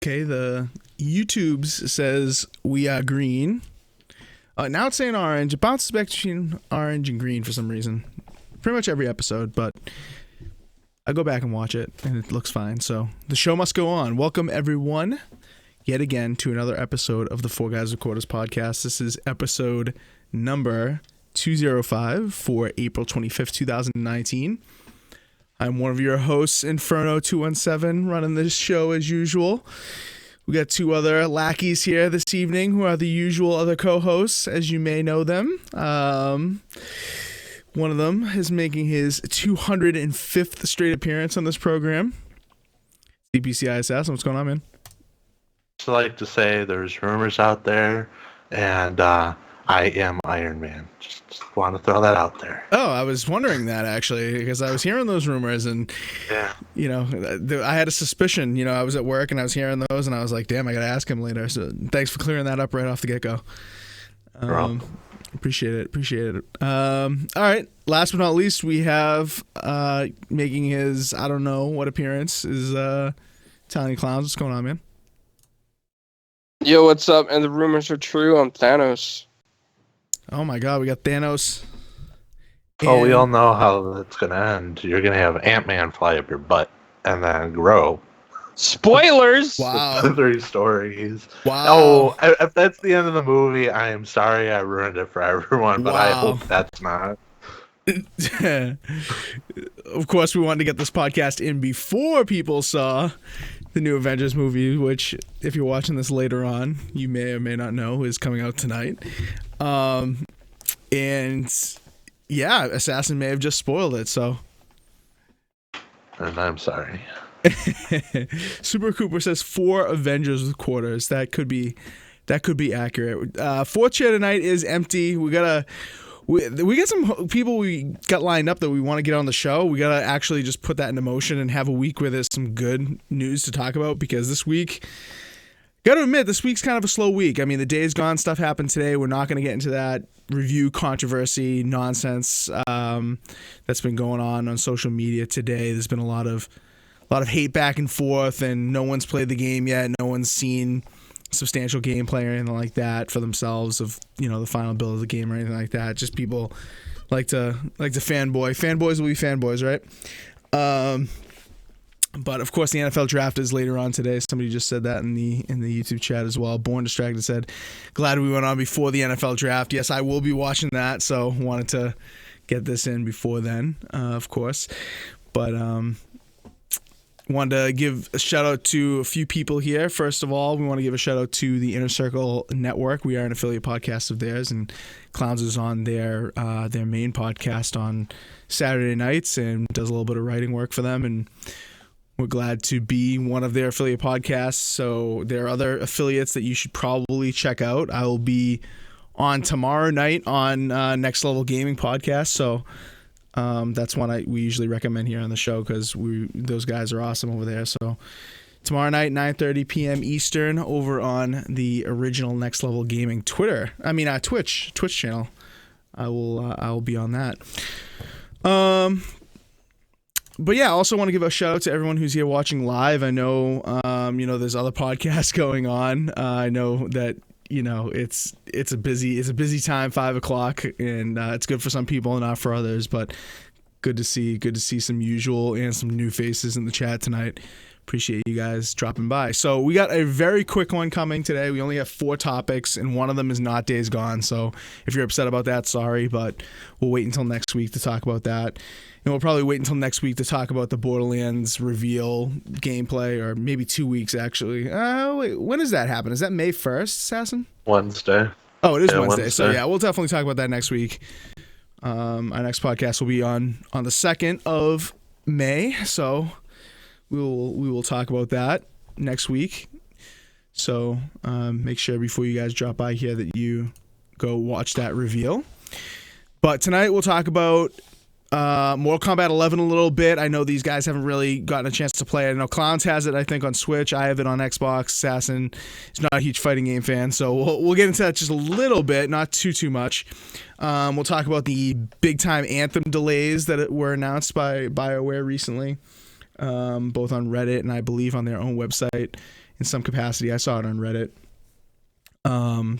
Okay, the YouTubes says we are green. Now it's saying orange. It bounces back between orange and green for some reason. Pretty much every episode, but I go back and watch it, and it looks fine. So the show must go on. Welcome, everyone, yet again to another episode of the 4GwQPodcast. This is episode number 205 for April 25th, 2019. I'm one of your hosts, Inferno217, running this show as usual. We got two other lackeys here this evening who are the usual other co-hosts, as you may know them. One of them is making his 205th straight appearance on this program. CPCI Assassin, what's going on, man? Just like to say there's rumors out there, and I am Iron Man. Just want to throw that out there. Oh, I was wondering that, actually, because I was hearing those rumors, and, you know, I had a suspicion. You know, I was at work, and I was hearing those, and I was like, damn, I got to ask him later. So thanks for clearing that up right off the get-go. Appreciate it. All right, last but not least, we have making his, I don't know what appearance, is Tiny Clowns. What's going on, man? Yo, what's up? And the rumors are true. I'm Thanos. Oh my god, we got Thanos. Oh, we all know how it's going to end. You're going to have Ant-Man fly up your butt and then grow. Spoilers! Wow. 3 stories. Wow. Oh, if that's the end of the movie, I am sorry I ruined it for everyone, but I hope that's not. Of course, we wanted to get this podcast in before people saw the new Avengers movie, which, if you're watching this later on, you may or may not know is coming out tonight. And yeah, Assassin may have just spoiled it, so. And I'm sorry. Super Cooper says 4 Avengers with quarters. That could be accurate. Fourth chair tonight is empty. We got some people we got lined up that we want to get on the show. We got to actually just put that into motion and have a week where there's some good news to talk about, because this week, got to admit, this week's kind of a slow week. I mean, the Days Gone stuff happened today. We're not going to get into that review controversy nonsense that's been going on social media today. There's been a lot of hate back and forth, and no one's played the game yet. No one's seen substantial gameplay or anything like that for themselves of, you know, the final build of the game or anything like that. Just people like to fanboy. Fanboys will be fanboys, right? But of course, the NFL draft is later on today. Somebody just said that in the YouTube chat as well. Born Distracted said, "Glad we went on before the NFL draft." Yes, I will be watching that, so wanted to get this in before then, of course. But wanted to give a shout out to a few people here. First of all, we want to give a shout out to the Inner Circle Network. We are an affiliate podcast of theirs, and Clowns is on their main podcast on Saturday nights and does a little bit of writing work for them, and we're glad to be one of their affiliate podcasts. So there are other affiliates that you should probably check out. I will be on tomorrow night on Next Level Gaming podcast, so that's one we usually recommend here on the show, because those guys are awesome over there. So tomorrow night, 9:30 p.m. Eastern, over on the original Next Level Gaming Twitch channel. I will be on that. But yeah, I also want to give a shout out to everyone who's here watching live. I know, there's other podcasts going on. I know that, you know, it's a busy time, 5:00, and it's good for some people and not for others. But good to see some usual and some new faces in the chat tonight. Appreciate you guys dropping by. So we got a very quick one coming today. We only have 4 topics, and one of them is not Days Gone. So if you're upset about that, sorry, but we'll wait until next week to talk about that. And we'll probably wait until next week to talk about the Borderlands reveal gameplay, or maybe 2 weeks, actually. Wait, when does that happen? Is that May 1st, Assassin? Wednesday. Oh, it is Wednesday. So yeah, we'll definitely talk about that next week. Our next podcast will be on the 2nd of May. So we will talk about that next week. So make sure before you guys drop by here that you go watch that reveal. But tonight we'll talk about Mortal Kombat 11 a little bit. I know these guys haven't really gotten a chance to play it. I know Clowns has it, I think, on Switch. I have it on Xbox. Assassin is not a huge fighting game fan, so we'll get into that just a little bit, not too much. We'll talk about the big-time Anthem delays that were announced by BioWare recently, both on Reddit and I believe on their own website. in some capacity. I saw it on Reddit.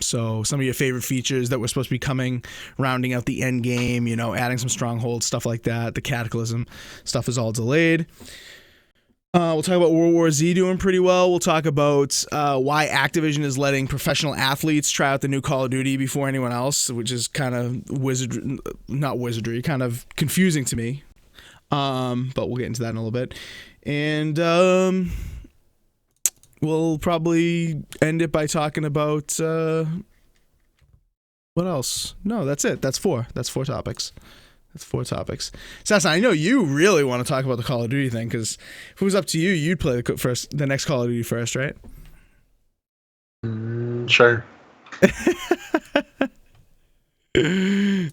So some of your favorite features that were supposed to be coming, rounding out the end game, adding some strongholds, stuff like that. The Cataclysm stuff is all delayed. We'll talk about World War Z doing pretty well. We'll talk about why Activision is letting professional athletes try out the new Call of Duty before anyone else, which is kind of kind of confusing to me. But we'll get into that in a little bit. And we'll probably end it by talking about what else? No, that's it. That's four. That's four topics. Sasson, I know you really want to talk about the Call of Duty thing, because if it was up to you, you'd play the next Call of Duty first, right? Sure.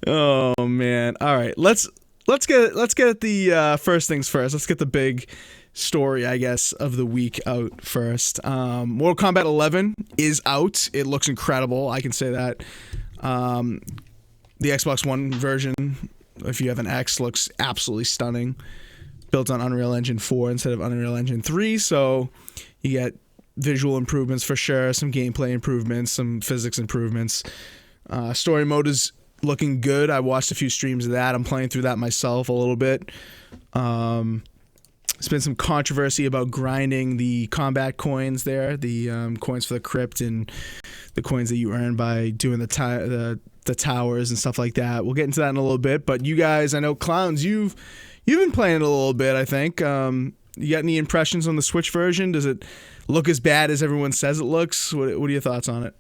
Oh man! All right, let's get the first things first. Let's get the big story, I guess, of the week out first. Mortal Kombat 11 is out. It looks incredible. I can say that. The Xbox One version, if you have an X, looks absolutely stunning. Built on Unreal Engine 4 instead of Unreal Engine 3, so you get visual improvements for sure, some gameplay improvements, some physics improvements. Story mode is looking good. I watched a few streams of that. I'm playing through that myself a little bit. There's been some controversy about grinding the combat coins there, the coins for the crypt and the coins that you earn by doing the towers and stuff like that. We'll get into that in a little bit. But you guys, I know Clowns, you've been playing it a little bit, I think. You got any impressions on the Switch version? Does it look as bad as everyone says it looks? What are your thoughts on it?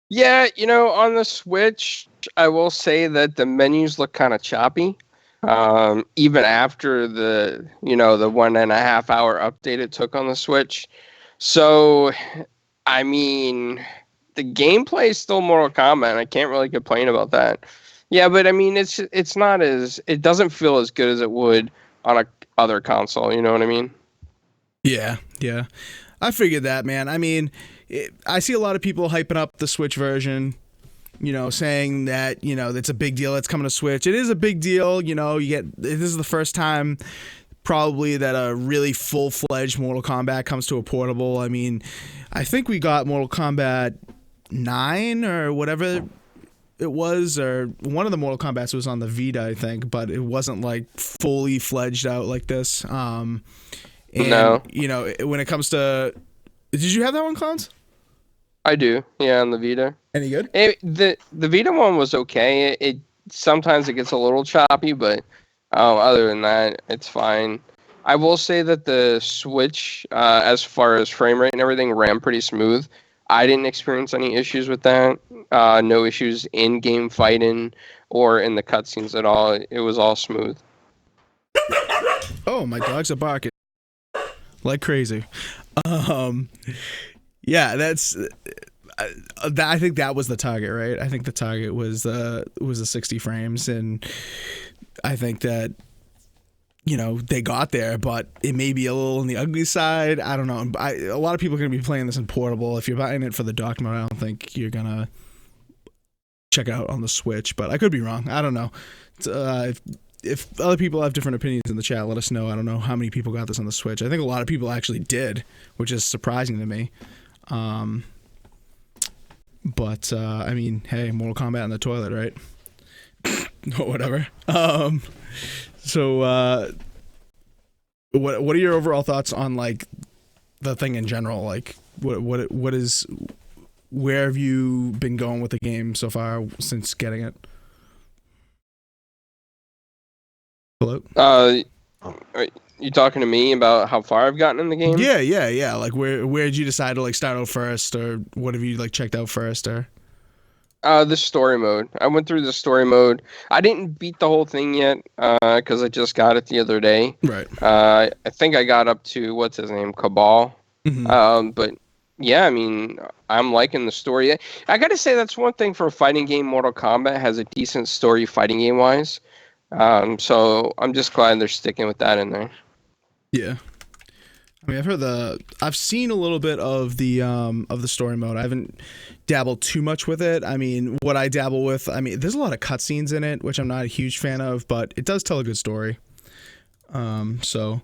Yeah, on the Switch, I will say that the menus look kind of choppy. Even after the 1.5 hour update it took on the Switch. So, I mean, the gameplay is still Mortal Kombat. I can't really complain about that. Yeah, but I mean, it doesn't feel as good as it would on a other console. You know what I mean? Yeah. I figured that, man. I mean, I see a lot of people hyping up the Switch version, saying that, it's a big deal. It's coming to Switch. It is a big deal. This is the first time probably that a really full-fledged Mortal Kombat comes to a portable. I mean, I think we got Mortal Kombat 9 or whatever it was, or one of the Mortal Kombats was on the Vita, I think, but it wasn't like fully fledged out like this. And, no. When it comes to, did you have that one, Clowns? I do, yeah, on the Vita. Any good? The Vita one was okay. It sometimes it gets a little choppy, but other than that, it's fine. I will say that the Switch, as far as frame rate and everything, ran pretty smooth. I didn't experience any issues with that. No issues in game fighting or in the cutscenes at all. It was all smooth. Oh, my dogs are barking like crazy. Yeah, that's. I think that was the target, right? I think the target was the 60 frames, and I think that they got there, but it may be a little on the ugly side. I don't know. A lot of people are going to be playing this in portable. If you're buying it for the dock mode, I don't think you're gonna check it out on the Switch. But I could be wrong. I don't know. If other people have different opinions in the chat, let us know. I don't know how many people got this on the Switch. I think a lot of people actually did, which is surprising to me. But I mean, hey, Mortal Kombat in the toilet, right? Or whatever. So what are your overall thoughts on like the thing in general? Like what is, where have you been going with the game so far since getting it? Hello? Are you talking to me about how far I've gotten in the game? Yeah. Like where did you decide to like start out first, or what have you like checked out first, or? The story mode. I went through the story mode. I didn't beat the whole thing yet, because I just got it the other day. Right. I think I got up to, what's his name, Cabal. Mm-hmm. But yeah, I mean, I'm liking the story. I gotta say, that's one thing for a fighting game. Mortal Kombat has a decent story fighting game wise. So I'm just glad they're sticking with that in there. Yeah. I mean, I've seen a little bit of the story mode. I haven't dabbled too much with it. I mean, what I dabble with, I mean, there's a lot of cutscenes in it, which I'm not a huge fan of, but it does tell a good story. So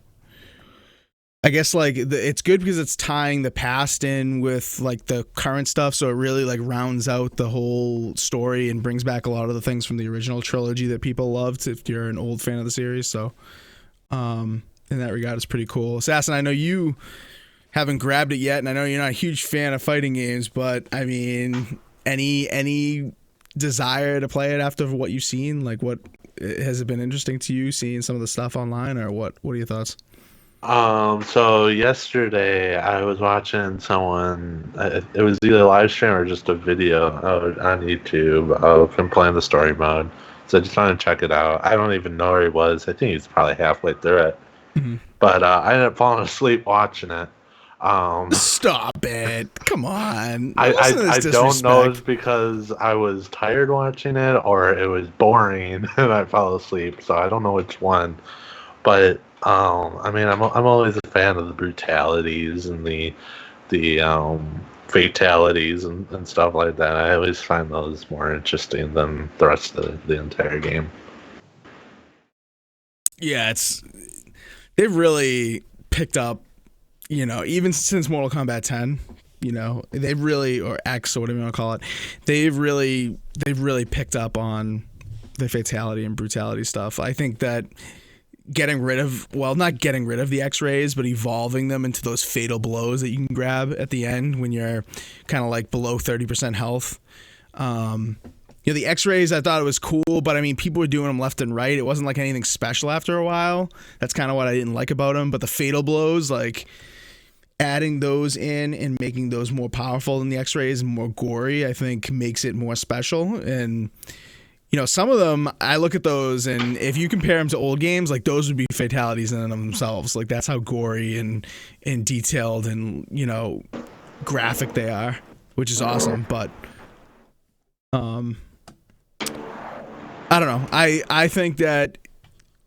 I guess like it's good because it's tying the past in with like the current stuff, so it really like rounds out the whole story and brings back a lot of the things from the original trilogy that people loved if you're an old fan of the series. So in that regard, it's pretty cool. Assassin, I know you haven't grabbed it yet, and I know you're not a huge fan of fighting games, but I mean, any desire to play it after what you've seen? Like, what has it been interesting to you seeing some of the stuff online, or what are your thoughts? So yesterday I was watching someone, it was either a live stream or just a video on YouTube of him playing the story mode. So I just wanted to check it out. I don't even know where he was. I think he's probably halfway through it. Mm-hmm. But I ended up falling asleep watching it. Stop it. Come on. I don't know if it's because I was tired watching it or it was boring and I fell asleep. So I don't know which one. But I mean, I'm always a fan of the brutalities and the fatalities and stuff like that. I always find those more interesting than the rest of the entire game. Yeah, they've really picked up, even since Mortal Kombat 10, they've really, or X or whatever you want to call it, they've really picked up on the fatality and brutality stuff. I think that not getting rid of the X-rays, but evolving them into those fatal blows that you can grab at the end when you're kind of like below 30% health. The X-rays, I thought it was cool, but I mean, people were doing them left and right. It wasn't like anything special after a while. That's kind of what I didn't like about them. But the fatal blows, like adding those in and making those more powerful than the X-rays and more gory, I think makes it more special. And some of them, I look at those, and if you compare them to old games, like those would be fatalities in and of themselves. Like that's how gory and detailed and graphic they are, which is awesome. But I don't know. I think that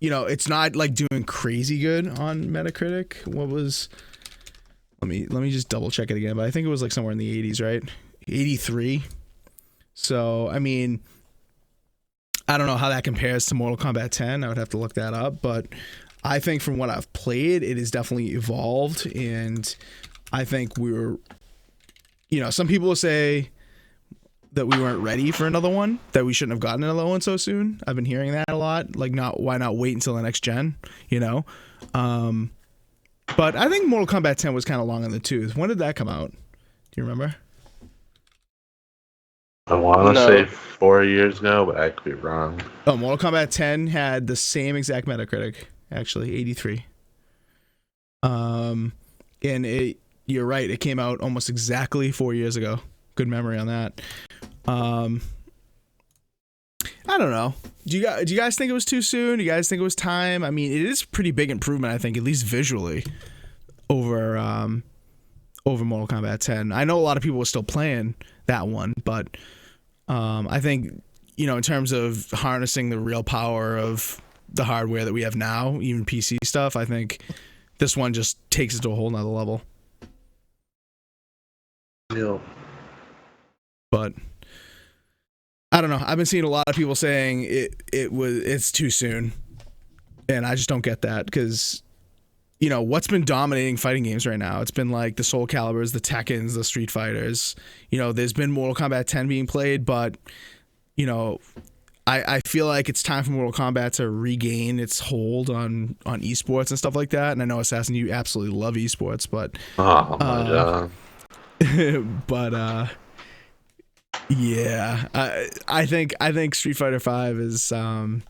it's not like doing crazy good on Metacritic. What was? Let me just double check it again. But I think it was like somewhere in the 80s, right? 83. So I mean, I don't know how that compares to Mortal Kombat 10. I would have to look that up, but I think from what I've played, it has definitely evolved, and I think we're, some people will say that we weren't ready for another one, that we shouldn't have gotten another one so soon. I've been hearing that a lot. Like, why not wait until the next gen? But I think Mortal Kombat 10 was kind of long in the tooth. When did that come out? Do you remember? I want to say 4 years ago, but I could be wrong. Oh, Mortal Kombat 10 had the same exact Metacritic, actually, 83. And you're right, it came out almost exactly 4 years ago. Good memory on that. I don't know. Do you guys think it was too soon? Do you guys think it was time? I mean, it is a pretty big improvement, I think, at least visually, over Mortal Kombat 10. I know a lot of people were still playing that one, but I think, in terms of harnessing the real power of the hardware that we have now, even PC stuff, I think this one just takes it to a whole nother level. Yeah. But I don't know. I've been seeing a lot of people saying it's too soon, and I just don't get that because what's been dominating fighting games right now? It's been like the Soul Caliburs, the Tekkens, the Street Fighters. There's been Mortal Kombat 10 being played, but I feel like it's time for Mortal Kombat to regain its hold on esports and stuff like that. And I know, Assassin, you absolutely love esports, but oh my god. Yeah, I think Street Fighter 5 is a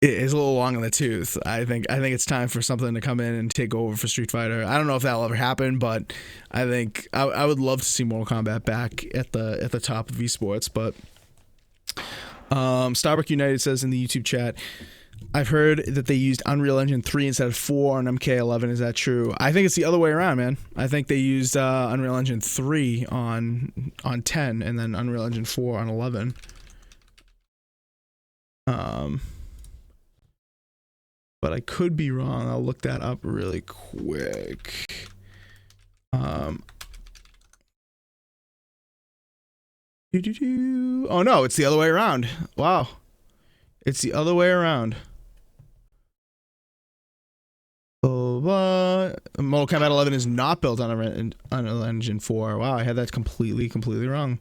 little long in the tooth. I think it's time for something to come in and take over for Street Fighter. I don't know if that'll ever happen, but I think I would love to see Mortal Kombat back at the top of esports. But Starbuck United says in the YouTube chat, I've heard that they used Unreal Engine 3 instead of 4 on MK11. Is that true? I think it's the other way around, man. I think they used Unreal Engine 3 on 10 and then Unreal Engine 4 on 11. But I could be wrong. I'll look that up really quick. Oh no, it's the other way around. Wow. It's the other way around. Mortal Kombat 11 is not built on Unreal Engine 4. Wow, I had that completely wrong.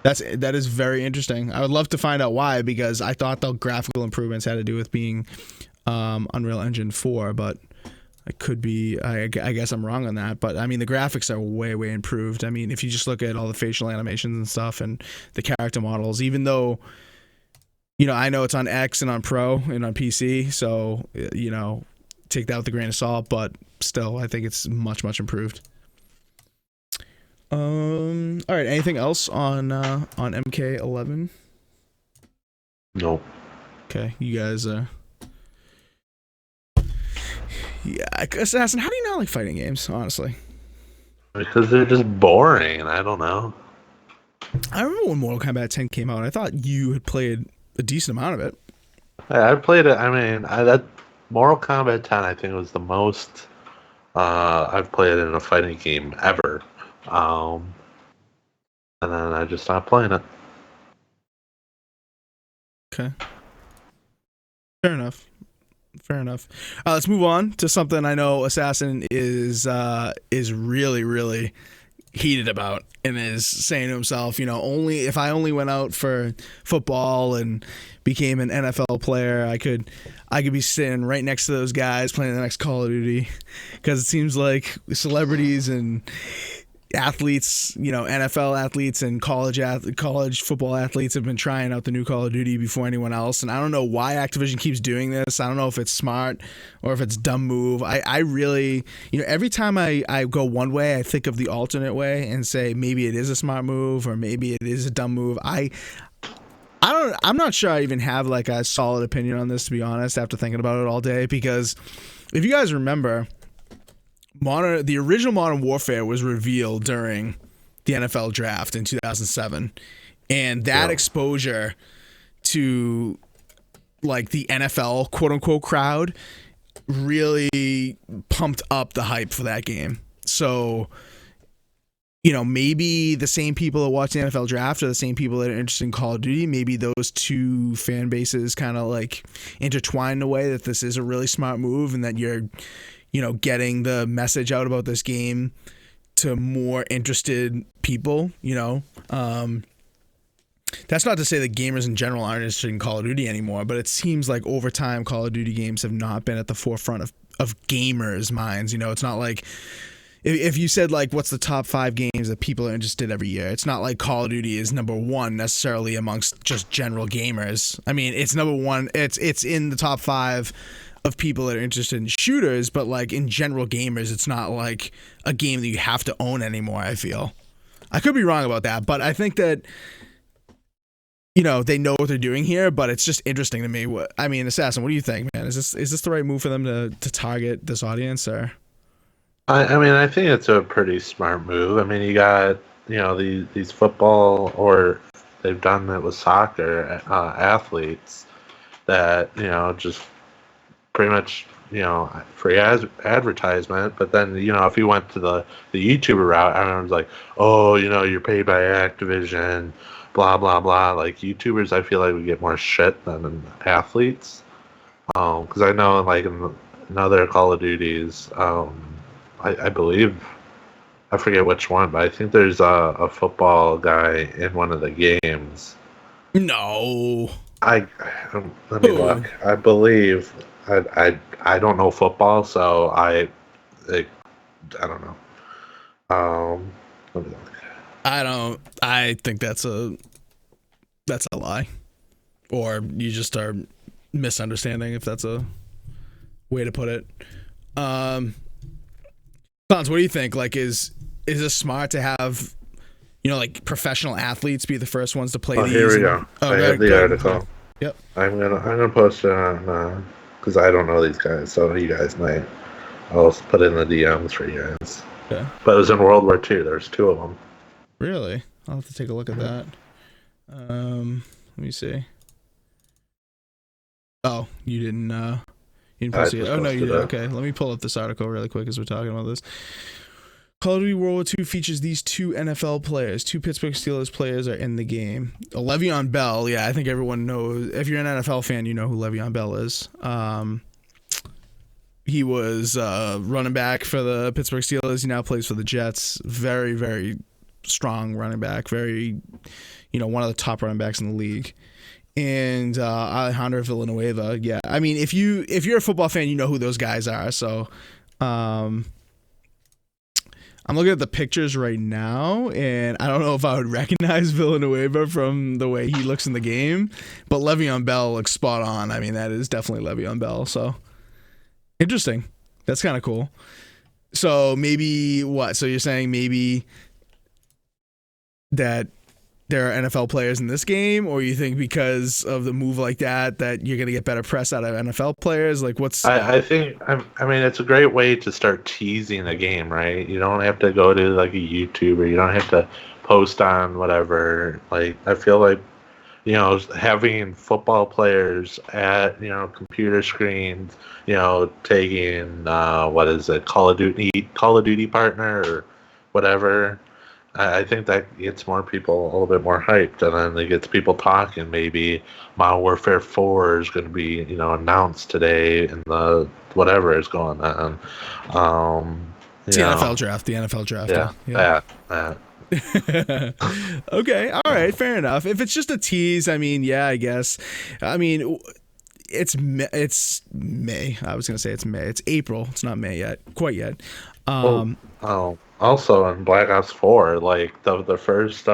That is very interesting. I would love to find out why, because I thought the graphical improvements had to do with being Unreal Engine 4, but I could be. I guess I'm wrong on that. But I mean, the graphics are way improved. I mean, if you just look at all the facial animations and stuff and the character models, even though, you know, I know it's on X and on Pro and on PC, so, you know, take that with a grain of salt. But still, I think it's much improved. All right. Anything else on MK11? Nope. Okay, you guys. Yeah, Assassin. How do you not like fighting games? Honestly, Because they're just boring. I don't know. I remember when Mortal Kombat 10 came out. I thought you had played a decent amount of it. I've played it. I mean, that Mortal Kombat 10, I think, was the most I've played in a fighting game ever. And then I just stopped playing it. Okay. Fair enough. Let's move on to something I know Assassin is really heated about, and is saying to himself, you know, if I only went out for football and became an NFL player, I could be sitting right next to those guys playing the next Call of Duty, because it seems like celebrities and athletes, you know, NFL athletes and college football athletes have been trying out the new Call of Duty before anyone else. And I don't know why Activision keeps doing this. I don't know if it's smart or if it's a dumb move. I really, you know, every time I go one way, I think of the alternate way and say maybe it is a smart move or maybe it is a dumb move. I'm not sure I even have like a solid opinion on this, to be honest, after thinking about it all day, because if you guys remember, the original Modern Warfare was revealed during the NFL draft in 2007, and that exposure to like the NFL quote unquote crowd really pumped up the hype for that game. So, you know, maybe the same people that watch the NFL draft are the same people that are interested in Call of Duty. Maybe those two fan bases kind of like intertwine in a way that this is a really smart move, and that you're, you know, getting the message out about this game to more interested people, you know. That's not to say that gamers in general aren't interested in Call of Duty anymore, but it seems like over time Call of Duty games have not been at the forefront of gamers' minds. You know, it's not like if you said like what's the top 5 games that people are interested in every year, it's not like Call of Duty is number 1 necessarily amongst just general gamers. I mean, it's number 1. It's in the top 5 of people that are interested in shooters, but like in general gamers, it's not like a game that you have to own anymore, I feel. I could be wrong about that, but I think that, you know, they know what they're doing here, but it's just interesting to me. I mean, Assassin, what do you think, man? Is this the right move for them to target this audience, or? I mean, I think it's a pretty smart move. I mean, you got, you know, these football, or they've done it with soccer athletes that, you know, just pretty much, you know, free advertisement. But then, you know, if you went to the YouTuber route, everyone's like, oh, you know, you're paid by Activision, blah blah blah. Like YouTubers, I feel like we get more shit than athletes. Because I know, like in other Call of Duties, I believe, I forget which one, but I think there's a football guy in one of the games. No. Let me look. I believe. I don't know football, so I don't know. Let me look. I think that's a lie, or you just are misunderstanding, if that's a way to put it. Sons, what do you think? Like, is it smart to have, you know, like professional athletes be the first ones to play these? Here we go. I have the article. Yep. I'm gonna post it on because I don't know these guys, so you guys might. I'll put it in the DMs for you guys. Okay. But it was in World War II. There's 2 of them. Really? I'll have to take a look at that. Let me see. Oh, you didn't post it. Oh no, you did. Okay, let me pull up this article really quick as we're talking about this. Call of Duty World War II features these 2 NFL players. 2 Pittsburgh Steelers players are in the game. Le'Veon Bell, yeah, I think everyone knows. If you're an NFL fan, you know who Le'Veon Bell is. He was running back for the Pittsburgh Steelers. He now plays for the Jets. Very, very strong running back. Very, one of the top running backs in the league. And Alejandro Villanueva. Yeah, I mean, if you're a football fan, you know who those guys are. So, I'm looking at the pictures right now, and I don't know if I would recognize Villanueva from the way he looks in the game, but Le'Veon Bell looks spot on. I mean, that is definitely Le'Veon Bell. So, interesting. That's kind of cool. So, maybe what? So, you're saying maybe that there are NFL players in this game, or you think because of the move like that you're going to get better press out of NFL players? Like, what's... I think, I mean, it's a great way to start teasing a game, right? You don't have to go to like a YouTuber. You don't have to post on whatever. Like, I feel like, having football players at, computer screens, taking, what is it, Call of Duty partner or whatever. I think that gets more people a little bit more hyped, and then it gets people talking. Maybe Modern Warfare 4 is going to be, announced today in the whatever is going on. It's the NFL draft. The NFL draft. Yeah. Okay. All right. Fair enough. If it's just a tease, I mean, yeah, I guess. I mean, it's May. I was going to say it's May. It's April. It's not May yet. Quite yet. Also in Black Ops 4, like the first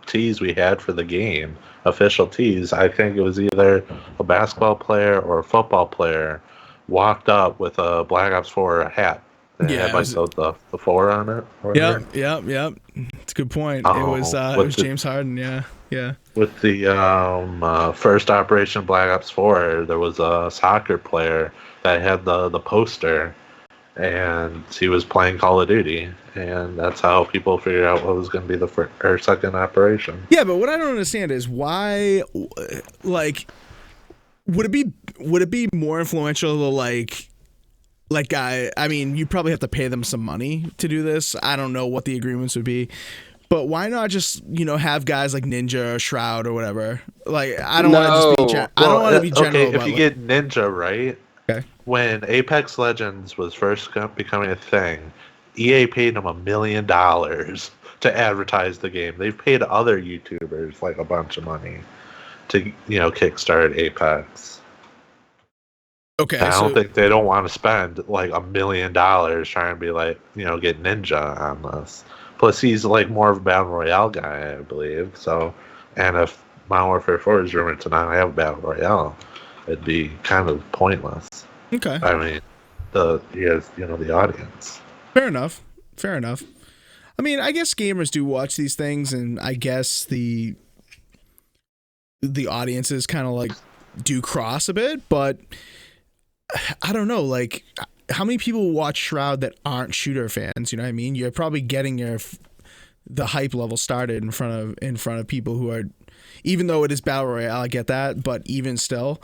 tease we had for the game, official tease, I think it was either a basketball player or a football player walked up with a Black Ops 4 hat. It had like the 4 on it. Yep. It's a good point. It was James Harden. Yeah. With the first Operation Black Ops 4, there was a soccer player that had the poster, and he was playing Call of Duty, and that's how people figured out what was going to be the second operation. Yeah, but what I don't understand is why, like, would it be more influential to I mean, you probably have to pay them some money to do this. I don't know what the agreements would be, but why not just have guys like Ninja or Shroud or whatever? Like, I don't want to just be I don't want to be general. Okay, if you get Ninja, right? Okay. When Apex Legends was first becoming a thing, EA paid them $1 million to advertise the game. They've paid other YouTubers like a bunch of money to kickstart Apex. Okay, I don't think they don't want to spend like $1 million trying to be like get Ninja on this. Plus, he's like more of a battle royale guy, I believe. So, and if Modern Warfare 4 is rumored to not have a battle royale, it'd be kind of pointless. Okay. I mean, the audience. Fair enough. I mean, I guess gamers do watch these things, and I guess the audiences kind of like do cross a bit, but I don't know, like, how many people watch Shroud that aren't shooter fans? You know what I mean? You're probably getting the hype level started in front of people who are, even though it is battle royale, I get that, but even still,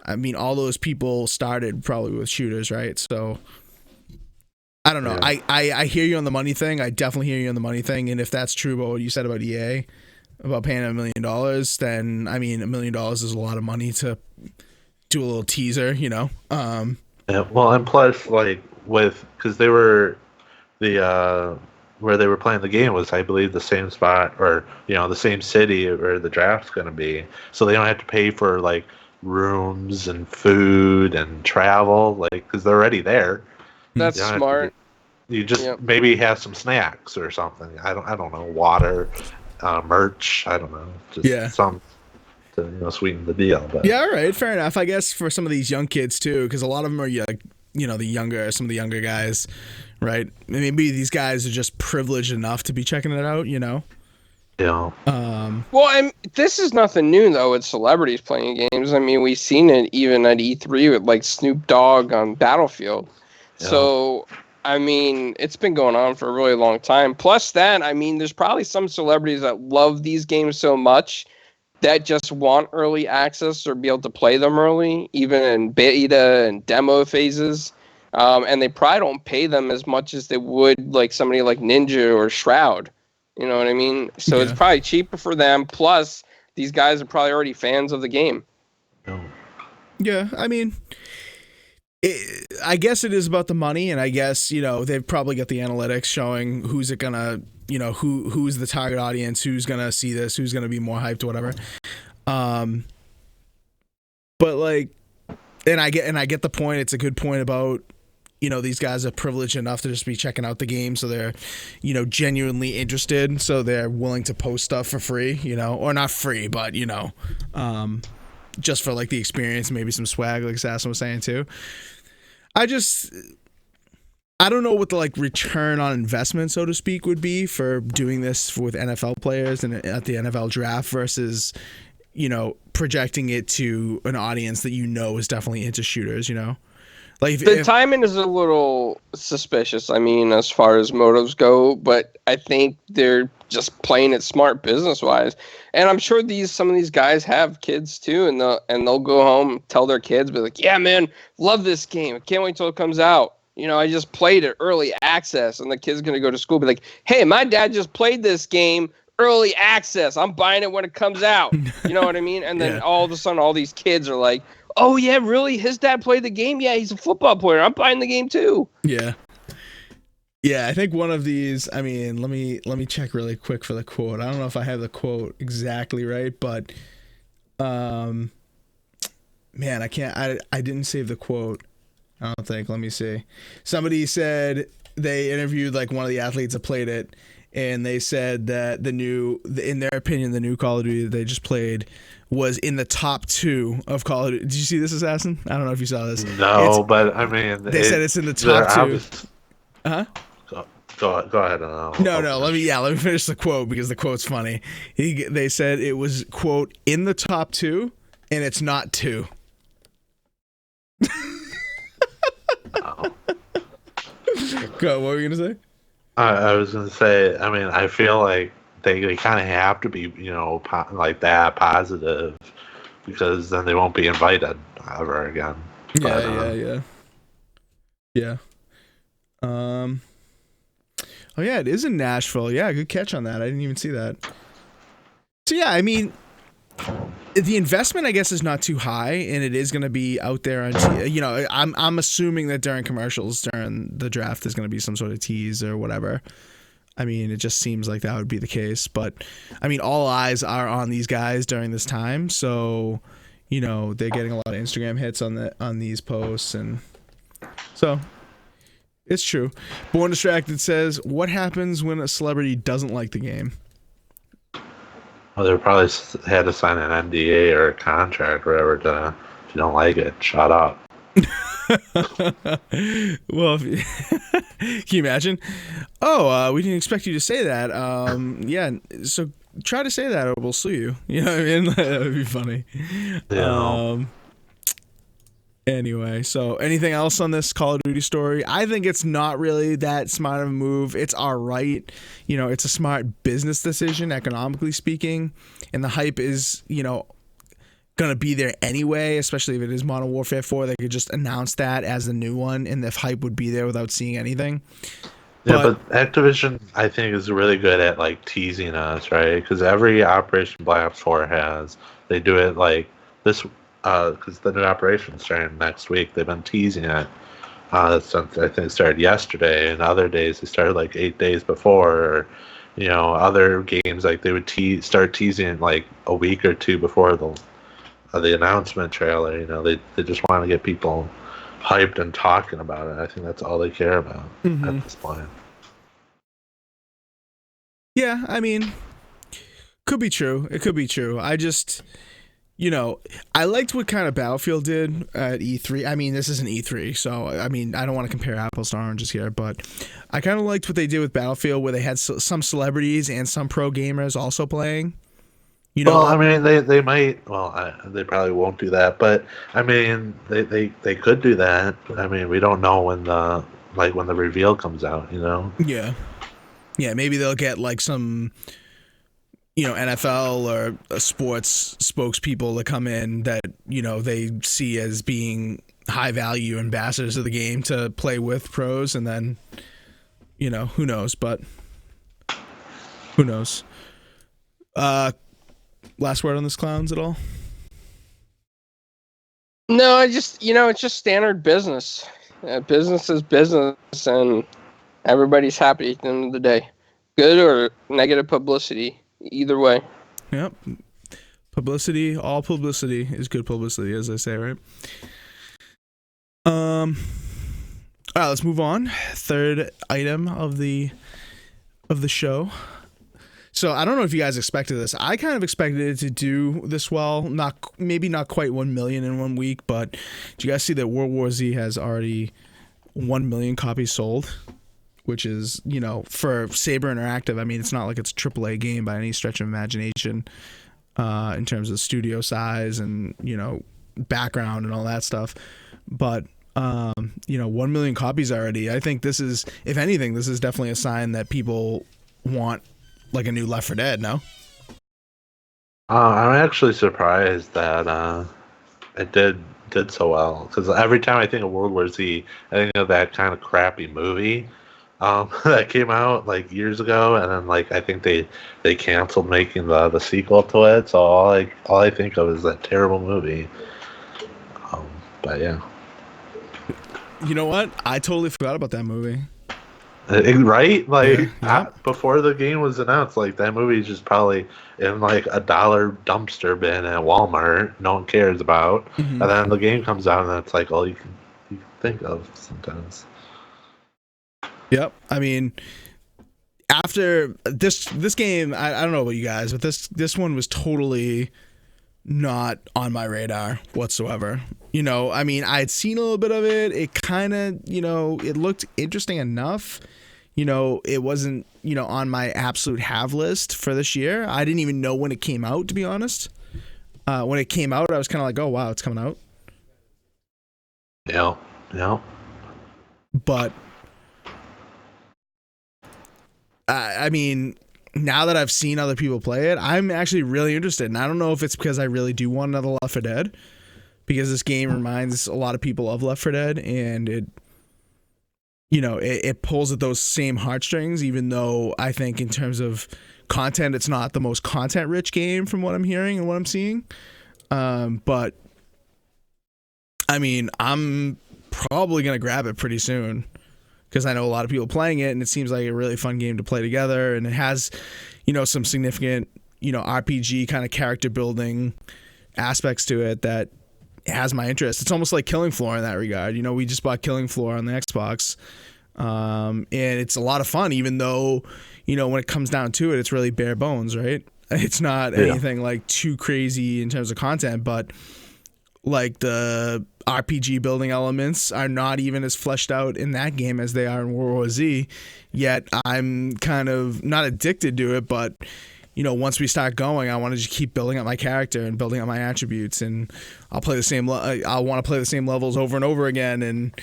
I mean, all those people started probably with shooters, right? So I don't know. Yeah. I hear you on the money thing. I definitely hear you on the money thing. And if that's true about what you said about EA, about paying $1 million, then I mean, $1 million is a lot of money to do a little teaser, Yeah. Well, and plus, like, because they were where they were playing the game was, I believe, the same spot or the same city where the draft's going to be, so they don't have to pay for like rooms and food and travel, like, because they're already there. That's smart. You just maybe have some snacks or something. I don't know, water, merch. I don't know, just some to sweeten the deal. But yeah, all right, fair enough. I guess for some of these young kids too, because a lot of them are some of the younger guys, right? Maybe these guys are just privileged enough to be checking it out, Yeah. Well, this is nothing new though with celebrities playing games. I mean, we've seen it even at E3 with like Snoop Dogg on Battlefield. Yeah. So, I mean, it's been going on for a really long time. Plus that, I mean, there's probably some celebrities that love these games so much that just want early access or be able to play them early, even in beta and demo phases. And they probably don't pay them as much as they would like somebody like Ninja or Shroud. You know what I mean? So it's probably cheaper for them. Plus, these guys are probably already fans of the game. Yeah, I mean, I guess it is about the money, and I guess, they've probably got the analytics showing who's it gonna, who's the target audience, who's gonna see this, who's gonna be more hyped, whatever. But like, and I get the point. It's a good point about, these guys are privileged enough to just be checking out the game, so they're, genuinely interested, so they're willing to post stuff for free, or not free, but just for like the experience, maybe some swag, like Assassin was saying too. I don't know what the like return on investment, so to speak, would be for doing this with NFL players and at the NFL draft versus, projecting it to an audience that is definitely into shooters, Like the timing is a little suspicious. I mean, as far as motives go, but I think they're just playing it smart business wise. And I'm sure some of these guys have kids too, and they'll go home, tell their kids, be like, "Yeah, man, love this game. I can't wait till it comes out. I just played it early access," and the kid's gonna go to school, be like, "Hey, my dad just played this game early access. I'm buying it when it comes out." You know what I mean? And then all of a sudden, all these kids are like, "Oh yeah, really? His dad played the game? Yeah, he's a football player. I'm buying the game too." Yeah. Yeah, I think one of these, I mean, let me check really quick for the quote. I don't know if I have the quote exactly right, but man, I didn't save the quote. I don't think. Let me see. Somebody said they interviewed like one of the athletes that played it, and they said that in their opinion, the new Call of Duty that they just played was in the top 2 of Call of Duty. Did you see this, Assassin? I don't know if you saw this. No, but I mean, they said it's in the top 2. Go ahead. No. Let me finish the quote because the quote's funny. They said it was, quote, in the top 2, and it's not 2. Oh. Go. What were you gonna say? I was gonna say. I mean, I feel like they kind of have to be, like that positive, because then they won't be invited ever again. Yeah. Oh yeah, it is in Nashville. Yeah, good catch on that. I didn't even see that. So yeah, I mean, the investment, I guess, is not too high, and it is going to be out there on. I'm assuming that during commercials during the draft, there's going to be some sort of tease or whatever. I mean, it just seems like that would be the case. But I mean, all eyes are on these guys during this time, so they're getting a lot of Instagram hits on these posts, and so it's true. Born Distracted says, "What happens when a celebrity doesn't like the game?" Well, they probably had to sign an NDA or a contract or whatever to, if you don't like it, shut up. Well, can you imagine? Oh, we didn't expect you to say that. Yeah, so try to say that or we'll sue you. You know what I mean? That would be funny. Yeah. Anyway, so anything else on this Call of Duty story? I think it's not really that smart of a move. It's all right. It's a smart business decision, economically speaking. And the hype is, going to be there anyway, especially if it is Modern Warfare 4. They could just announce that as the new one, and the hype would be there without seeing anything. Yeah, but Activision, I think, is really good at, like, teasing us, right? Because every Operation Black Ops 4 they do it, like, this... because the new operation's starting next week. They've been teasing it since I think it started yesterday, and other days they started like 8 days before. Or, other games like they would start teasing like a week or two before the announcement trailer. They just want to get people hyped and talking about it. I think that's all they care about at this point. Yeah, I mean, could be true. It could be true. I just. I liked what kind of Battlefield did at E3. I mean, this isn't E3, so I mean, I don't want to compare apples to oranges here, but I kind of liked what they did with Battlefield, where they had some celebrities and some pro gamers also playing. Well, I mean, they might. Well, they probably won't do that, but I mean, they could do that. I mean, we don't know when the reveal comes out. Yeah. Maybe they'll get like some. NFL or sports spokespeople to come in that, they see as being high value ambassadors of the game to play with pros, and then, who knows, but who knows? Last word on this, clowns, at all? No, I just it's just standard business. Business is business, and everybody's happy at the end of the day. Good or negative publicity, either way. Yep. Publicity, all publicity is good publicity, as I say, right? All right, let's move on. Third item of the show. I don't know if you guys expected this. I kind of expected it to do this well. Maybe not quite 1 million in 1 week, but did you guys see that World War Z has already 1 million copies sold? Which is, for Saber Interactive, I mean, it's not like it's a AAA game by any stretch of imagination in terms of studio size and, background and all that stuff. But 1 million copies already. I think this is, if anything, this is definitely a sign that people want like a new Left 4 Dead. No. I'm actually surprised that it did so well, because every time I think of World War Z, I think of that kind of crappy movie that came out like years ago, and then like I think they canceled making the sequel to it. So all I think of is that terrible movie. But yeah. You know what? I totally forgot about that movie. Right? Like, yeah. before the game was announced, like, that movie is just probably in, like, $1 dumpster bin at Walmart no one cares about. Mm-hmm. And then the game comes out, and it's, like, all you can think of sometimes. Yep. I mean, after this game, I don't know about you guys, but this one was totally not on my radar whatsoever. I mean, I had seen a little bit of it. It kind of, it looked interesting enough. It wasn't, on my absolute have list for this year. I didn't even know when it came out, to be honest. When it came out, I was kind of like, oh, wow, it's coming out. Yeah. But, I mean, now that I've seen other people play it, I'm actually really interested. And I don't know if it's because I really do want another Left 4 Dead, because this game reminds a lot of people of Left 4 Dead, and it pulls at those same heartstrings, even though I think in terms of content, it's not the most content-rich game from what I'm hearing and what I'm seeing. But, I mean, I'm probably going to grab it pretty soon, because I know a lot of people playing it, and it seems like a really fun game to play together, and it has, some significant, RPG kind of character building aspects to it that has my interest. It's almost like Killing Floor in that regard. We just bought Killing Floor on the Xbox, and it's a lot of fun, even though, when it comes down to it, it's really bare bones, right? It's not anything like too crazy in terms of content, but like the RPG building elements are not even as fleshed out in that game as they are in World War Z. Yet I'm kind of not addicted to it, but once we start going, I want to just keep building up my character and building up my attributes, and I'll play the same. I'll want to play the same levels over and over again, and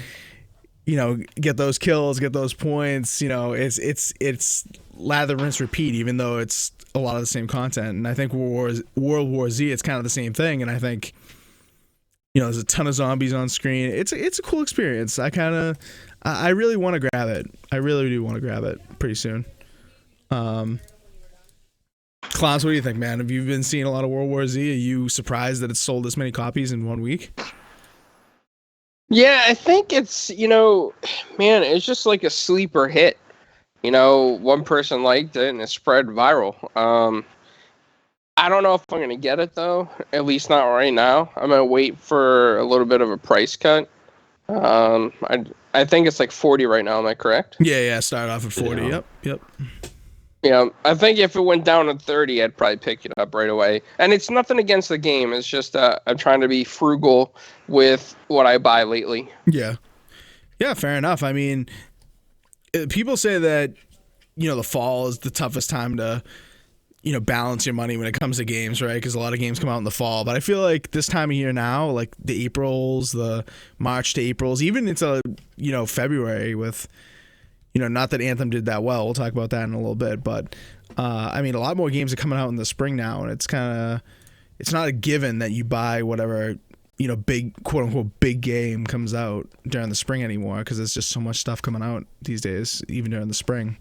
get those kills, get those points. It's lather, rinse, repeat. Even though it's a lot of the same content, and I think World War Z, it's kind of the same thing. And I think there's a ton of zombies on screen. It's a cool experience. I really want to grab it. I really do want to grab it pretty soon. Clowns, what do you think, man? Have you been seeing a lot of World War Z? Are you surprised that it's sold this many copies in 1 week? Yeah, I think it's, man, it's just like a sleeper hit. One person liked it and it spread viral. I don't know if I'm going to get it, though, at least not right now. I'm going to wait for a little bit of a price cut. I think it's like 40 right now. Am I correct? Yeah. Start off at 40. Yeah. Yep. Yeah, I think if it went down to 30, I'd probably pick it up right away. And it's nothing against the game. It's just I'm trying to be frugal with what I buy lately. Yeah, fair enough. I mean, people say that, the fall is the toughest time to, balance your money when it comes to games, right? Because a lot of games come out in the fall. But I feel like this time of year now, like the Aprils, the March to Aprils, even into, February with... not that Anthem did that well. We'll talk about that in a little bit. But, I mean, a lot more games are coming out in the spring now. And it's not a given that you buy whatever, big, quote unquote, big game comes out during the spring anymore. Because there's just so much stuff coming out these days, even during the spring.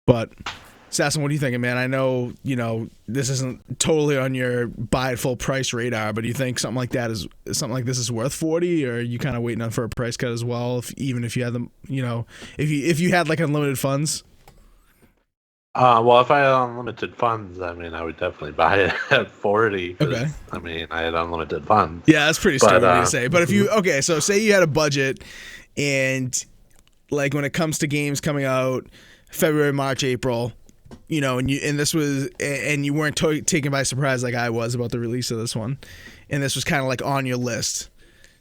But Sasson, what are you thinking, man? I know, this isn't totally on your buy it full price radar, but do you think something like this is worth 40, or are you kind of waiting on for a price cut as well? Even if you had them, if you had like unlimited funds. Well, if I had unlimited funds, I mean, I would definitely buy it at 40. Okay. I mean, I had unlimited funds. Yeah, that's pretty stupid to say. But if you so say you had a budget, and like when it comes to games coming out February, March, April, and you weren't taken by surprise like I was about the release of this one, and this was kind of like on your list.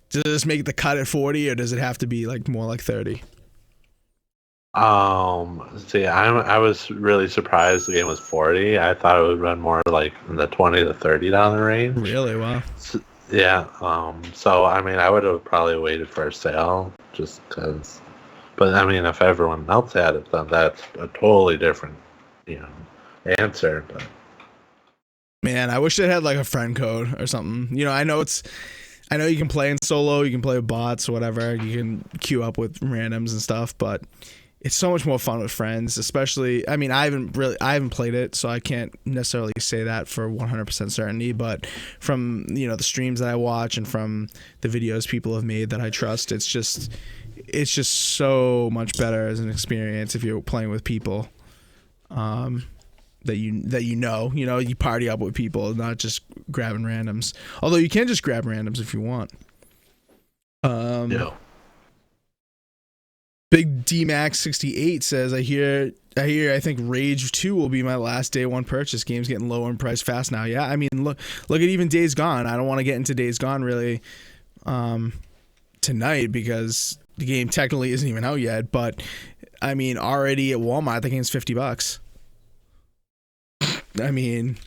Does this make the cut at 40, or does it have to be like more like 30? See, I was really surprised the game was 40. I thought it would run more like in the $20 to $30 range. Really? Wow. So, yeah. So I mean, I would have probably waited for a sale just because. But I mean, if everyone else had it, then that's a totally different, answer. But man, I wish it had like a friend code or something. I know you can play in solo, you can play with bots, whatever. You can queue up with randoms and stuff, but it's so much more fun with friends, especially. I mean, I haven't played it, so I can't necessarily say that for 100% certainty. But from the streams that I watch and from the videos people have made that I trust, it's just so much better as an experience if you're playing with people that you party up with people, not just grabbing randoms. Although you can just grab randoms if you want. yeah. Big DMax68 says, I think Rage 2 will be my last day one purchase. Game's getting lower in price fast now. Yeah, I mean, look at even Days Gone. I don't want to get into Days Gone really tonight because the game technically isn't even out yet. But I mean, already at Walmart, the game's $50. I mean,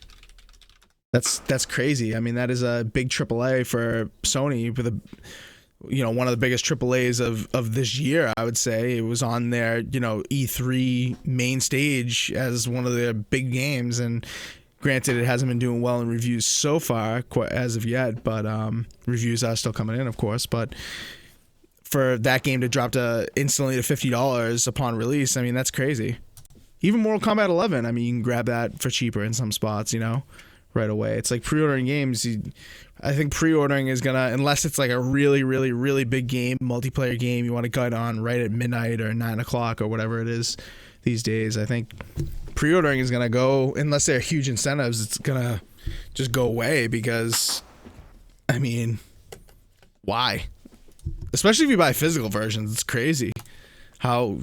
that's crazy. I mean, that is a big AAA for Sony with one of the biggest AAAs of this year, I would say. It was on their, E3 main stage as one of their big games, and granted, it hasn't been doing well in reviews so far, as of yet, but reviews are still coming in, of course, but for that game to drop instantly to $50 upon release, I mean, that's crazy. Even Mortal Kombat 11, I mean, you can grab that for cheaper in some spots, right away. It's like pre-ordering games. I think pre-ordering is gonna, unless it's like a really, really, really big game, multiplayer game, you want to gut on right at midnight or 9 o'clock or whatever it is these days. I think pre-ordering is gonna go, unless there are huge incentives, it's gonna just go away because, I mean, why? Especially if you buy physical versions, it's crazy how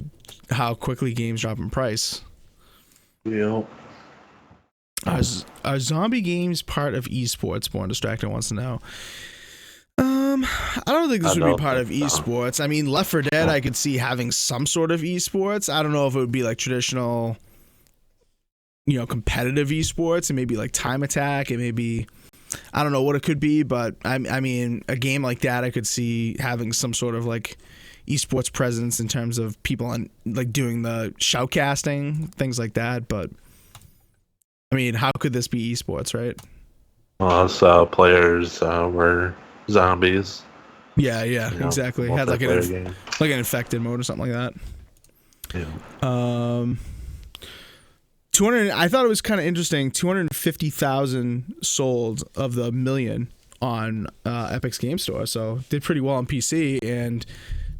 quickly games drop in price. Yeah. Are zombie games part of esports? Born Distracted wants to know. I don't think this would be part of esports. I mean, Left 4 Dead, I could see having some sort of esports. I don't know if it would be like traditional, competitive esports. It may be like Time Attack. It may be, I don't know what it could be, but I mean, a game like that, I could see having some sort of like esports presence in terms of people on like doing the shoutcasting, things like that. But I mean, how could this be esports, right? Well, so players were zombies. Yeah, exactly. Had like an infected mode or something like that. Yeah. 200. I thought it was kind of interesting. 250,000 sold of the million on Epic's Game Store, so did pretty well on PC, and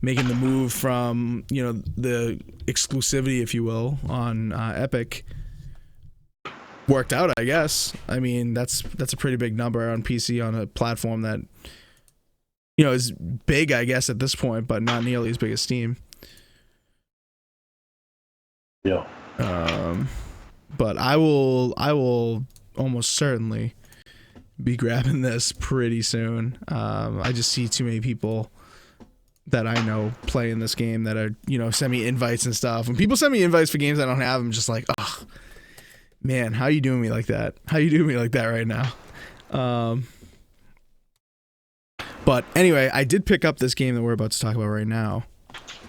making the move from the exclusivity, if you will, on Epic worked out, I guess. I mean, that's a pretty big number on PC on a platform that is big, I guess, at this point, but not nearly as big as Steam. Yeah. But I will almost certainly be grabbing this pretty soon. I just see too many people that I know playing this game that are, send me invites and stuff. When people send me invites for games I don't have, I'm just like, oh, man, how you doing me like that? How you doing me like that right now? But anyway, I did pick up this game that we're about to talk about right now.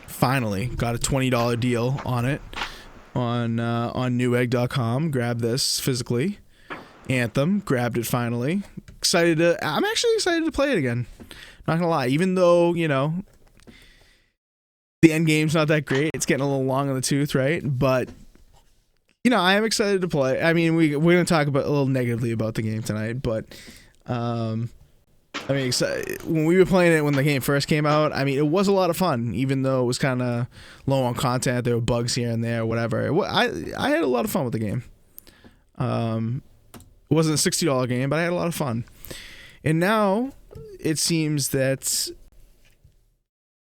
Finally, got a $20 deal on it on newegg.com. Grabbed this physically. Anthem, grabbed it finally. I'm actually excited to play it again. Not gonna lie, even though, the end game's not that great. It's getting a little long in the tooth, right? But I am excited to play. I mean, we're going to talk about a little negatively about the game tonight, but I mean, when we were playing it when the game first came out, I mean, it was a lot of fun, even though it was kind of low on content. There were bugs here and there, whatever. I had a lot of fun with the game. It wasn't a $60 game, but I had a lot of fun. And now it seems that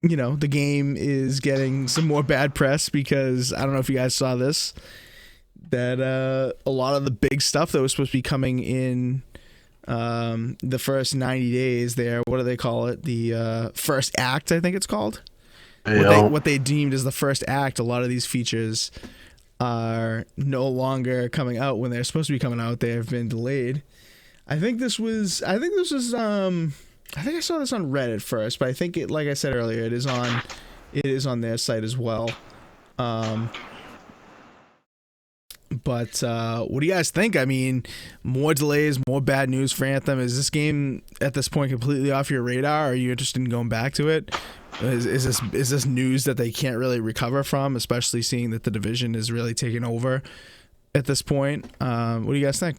the game is getting some more bad press because I don't know if you guys saw this, that a lot of the big stuff that was supposed to be coming in the first 90 days there, what do they call it? The first act, I think it's called. What they deemed as the first act, a lot of these features are no longer coming out when they're supposed to be coming out. They have been delayed. I think I saw this on Reddit first, but I think like I said earlier, it is on their site as well. But what do you guys think? I mean, more delays, more bad news for Anthem. Is this game at this point completely off your radar? Are you interested in going back to it? Is this news that they can't really recover from, especially seeing that the division is really taking over at this point? What do you guys think?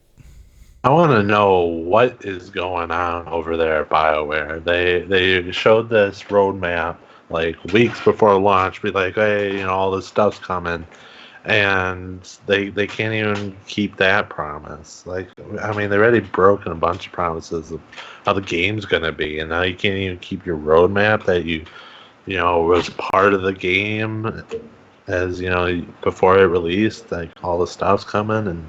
I want to know what is going on over there at BioWare. They showed this roadmap like weeks before launch, be like, hey, all this stuff's coming. And they can't even keep that promise. Like, I mean, they already broken a bunch of promises of how the game's gonna be, and now you can't even keep your roadmap that you was part of the game as before it released. Like, all the stuff's coming, and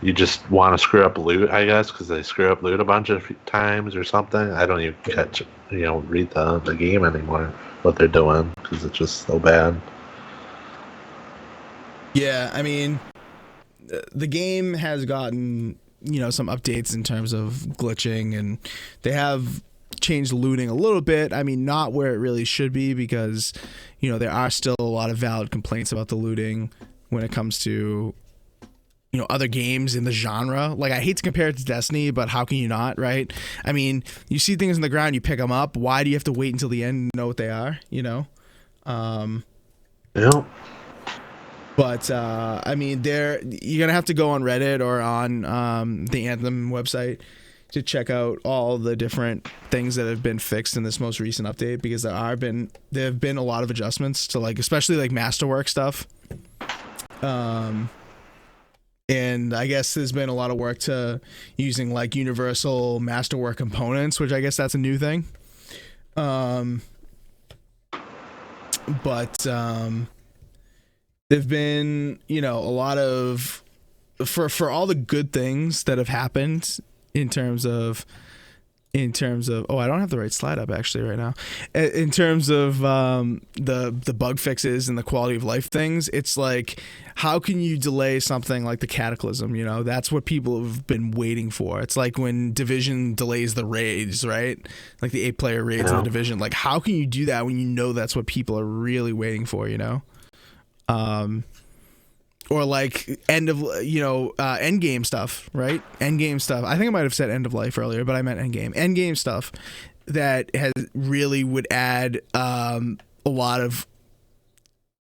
you just want to screw up loot, I guess, because they screw up loot a bunch of times or something. I don't even read the game anymore, what they're doing, because it's just so bad. Yeah, I mean, the game has gotten, some updates in terms of glitching, and they have changed looting a little bit. I mean, not where it really should be, because, there are still a lot of valid complaints about the looting when it comes to, other games in the genre. Like, I hate to compare it to Destiny, but how can you not, right? I mean, you see things on the ground, you pick them up. Why do you have to wait until the end to know what they are, Yeah. But I mean, you're gonna have to go on Reddit or on the Anthem website to check out all the different things that have been fixed in this most recent update, because there have been a lot of adjustments to, like, especially like Masterwork stuff. And I guess there's been a lot of work to using like universal Masterwork components, which I guess that's a new thing. But there've been, a lot of for all the good things that have happened in terms of oh, I don't have the right slide up actually right now. In terms of the bug fixes and the quality of life things, it's like, how can you delay something like the Cataclysm? That's what people have been waiting for. It's like when Division delays the raids, right? Like the 8-player raids in the Division. Like, how can you do that when that's what people are really waiting for? Or like end game stuff, right? End game stuff. I think I might have said end of life earlier, but I meant end game. End game stuff that really would add a lot of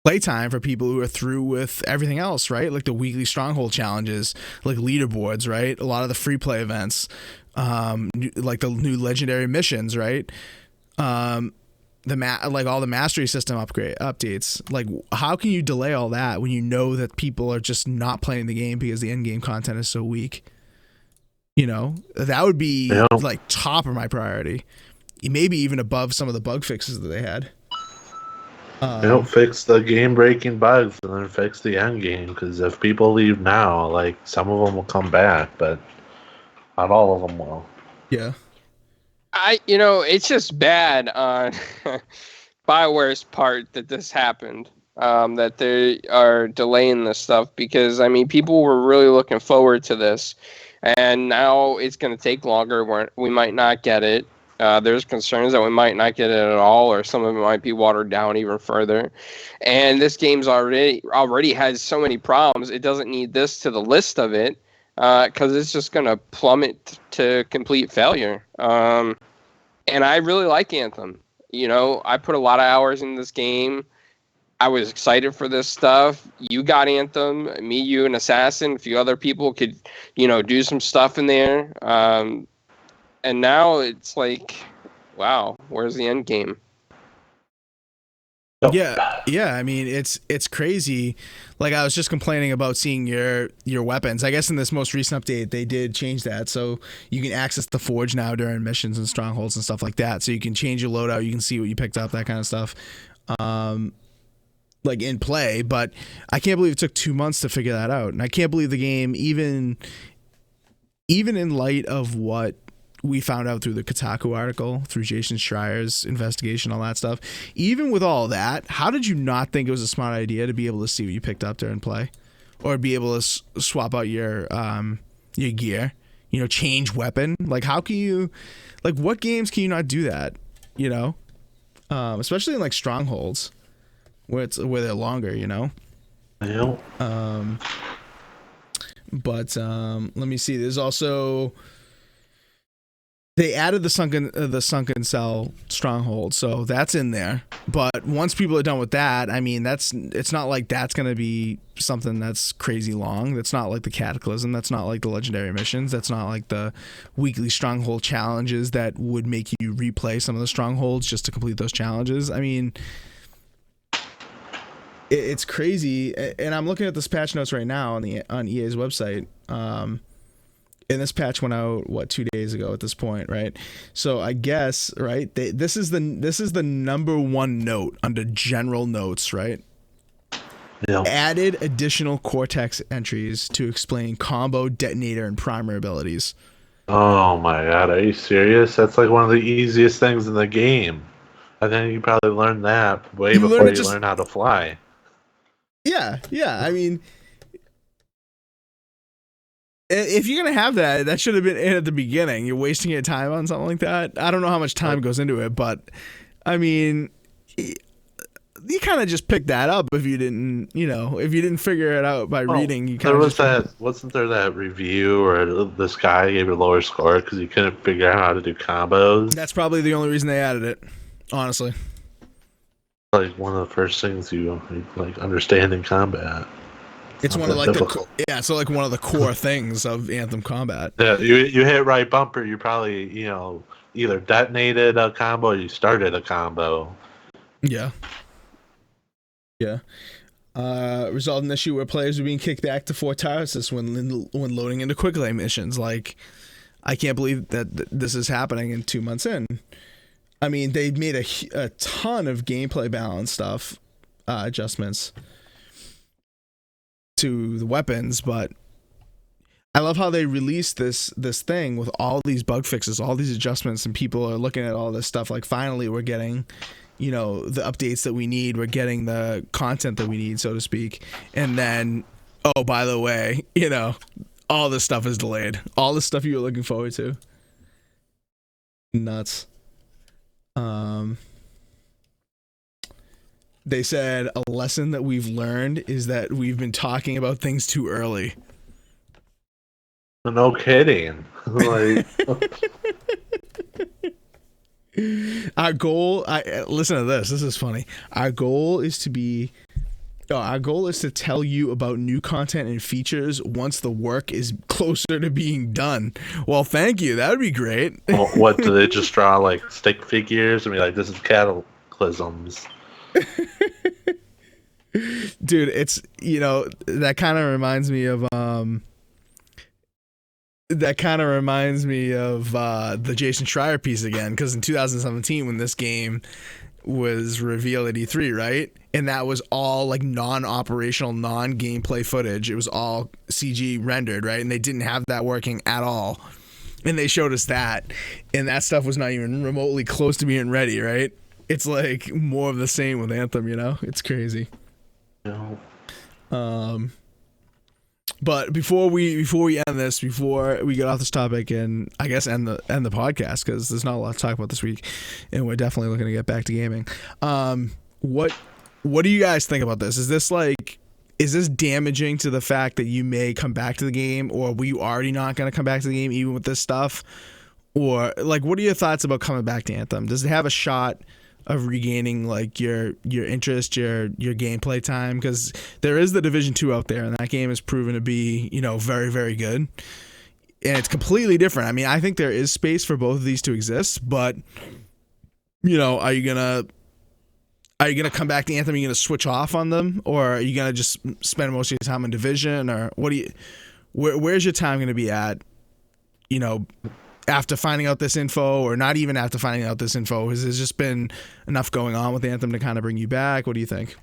playtime for people who are through with everything else, right? Like the weekly stronghold challenges, like leaderboards, right? A lot of the free play events, like the new legendary missions, right? Like all the mastery system updates. Like, how can you delay all that when you know that people are just not playing the game because the end game content is so weak? That would be like top of my priority, maybe even above some of the bug fixes that they had. They don't fix the game breaking bugs and then fix the end game, because if people leave now, like, some of them will come back, but not all of them will. Yeah. It's just bad on BioWare's part that this happened, that they are delaying this stuff, because, I mean, people were really looking forward to this, and now it's going to take longer. We might not get it. There's concerns that we might not get it at all, or some of it might be watered down even further. And this game's already has so many problems. It doesn't need this to the list of it, because it's just going to plummet to complete failure. And I really like Anthem. I put a lot of hours in this game. I was excited for this stuff. You got Anthem, me, you, and Assassin. A few other people could, do some stuff in there. And now it's like, wow, where's the end game? Yeah. I mean, it's crazy. Like, I was just complaining about seeing your weapons. I guess in this most recent update, they did change that, so you can access the forge now during missions and strongholds and stuff like that. So you can change your loadout, you can see what you picked up, that kind of stuff, like in play. But I can't believe it took 2 months to figure that out, and I can't believe the game, even in light of what we found out through the Kotaku article, through Jason Schreier's investigation, all that stuff. Even with all that, how did you not think it was a smart idea to be able to see what you picked up during play, or be able to swap out your gear, change weapon? Like, how can you, like, what games can you not do that? Especially in like strongholds, where they're longer. Yeah. But let me see. There's also. They added the sunken cell stronghold, so that's in there. But once people are done with that, I mean, it's not like that's gonna be something that's crazy long. That's not like the Cataclysm. That's not like the legendary missions. That's not like the weekly stronghold challenges that would make you replay some of the strongholds just to complete those challenges. I mean, it's crazy. And I'm looking at this patch notes right now on EA's website. And this patch went out 2 days ago at this point, right? So I guess, right, this is the number one note under general notes, right? Yeah. Added additional Cortex entries to explain combo, detonator, and primer abilities. Oh my god, are you serious? That's like one of the easiest things in the game. I think you probably learned that way before you learn how to fly. Yeah. I mean, if you're going to have that should have been in at the beginning. You're wasting your time on something like that. I don't know how much time goes into it, but I mean, you kind of just picked that up if you didn't figure it out by reading. Wasn't there that review or this guy gave a lower score because he couldn't figure out how to do combos? That's probably the only reason they added it, honestly. Like one of the first things you like understand in combat. It's one of like one of the core things of Anthem combat. Yeah, you hit right bumper, you probably either detonated a combo or you started a combo. Yeah. Resolved an issue where players were being kicked back to Fort Tarsus when loading into quicklay missions. Like, I can't believe that this is happening in 2 months in. I mean, they made a ton of gameplay balance stuff, adjustments to the weapons, but I love how they released this thing with all these bug fixes, all these adjustments, and people are looking at all this stuff like, finally we're getting the updates that we need, we're getting the content that we need, so to speak. And then, oh, by the way, all this stuff is delayed, all the stuff you were looking forward to. Nuts. They said a lesson that we've learned is that we've been talking about things too early. No kidding. Like, our goal. Listen to this. This is funny. Our goal is to tell you about new content and features once the work is closer to being done. Well, thank you. That would be great. Well, what do they just draw like stick figures and be like, this is Cataclysms? Dude, it's that kind of reminds me of the Jason Schreier piece again, because in 2017 when this game was revealed at E3, right? And that was all like non-operational, non-gameplay footage. It was all CG rendered, right? And they didn't have that working at all. And they showed us that, and that stuff was not even remotely close to being ready, right? It's like more of the same with Anthem, It's crazy. No. But before we end this, before we get off this topic, and I guess end the podcast, because there's not a lot to talk about this week, and we're definitely looking to get back to gaming. What do you guys think about this? Is this damaging to the fact that you may come back to the game, or were you already not going to come back to the game even with this stuff? Or like, what are your thoughts about coming back to Anthem? Does it have a shot regaining like your interest, your gameplay time, because there is the Division 2 out there, and that game is proven to be, you know, very, very good. And it's completely different. I mean, I think there is space for both of these to exist, but you know, are you gonna come back to Anthem? Are you gonna switch off on them, or are you gonna just spend most of your time in Division, or what do you? Where's your time gonna be at? You know, after finding out this info, or not even after finding out this info, has there just been enough going on with Anthem to kind of bring you back? What do you think?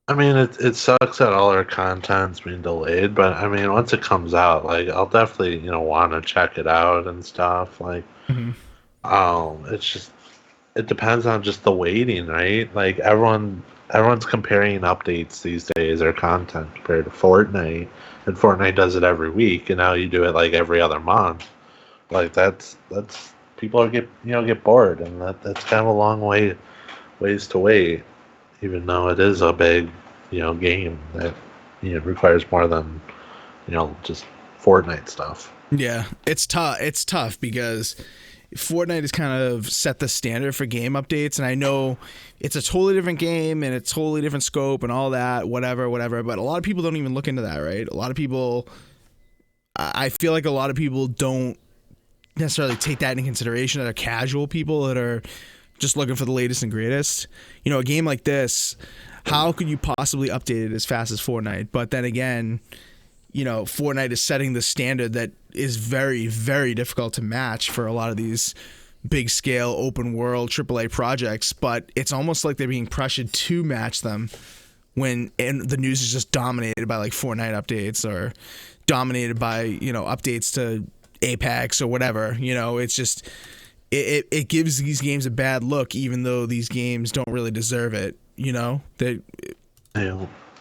I mean, it sucks that all our content's being delayed, but I mean, once it comes out, like, I'll definitely, you know, want to check it out and stuff. Like, it's just, it depends on just the waiting, right? Like, everyone's comparing updates these days, or content, compared to Fortnite, and Fortnite does it every week, and now you do it like every other month. Like, that's people get bored, and that's kind of a long ways to wait, even though it is a big, you know, game that, you know, requires more than, you know, just Fortnite stuff. Yeah, it's tough. It's tough because Fortnite has kind of set the standard for game updates, and I know it's a totally different game and it's totally different scope and all that, whatever, but a lot of people don't even look into that, right? A lot of people, I feel like a lot of people don't necessarily take that into consideration, that are casual people that are just looking for the latest and greatest. You know, a game like this, how could you possibly update it as fast as Fortnite? But then again, you know, Fortnite is setting the standard that is very, very difficult to match for a lot of these big scale open world AAA projects, but it's almost like they're being pressured to match them when the news is just dominated by like Fortnite updates, or dominated by, you know, updates to Apex or whatever. You know, it's just it gives these games a bad look, even though these games don't really deserve it, you know.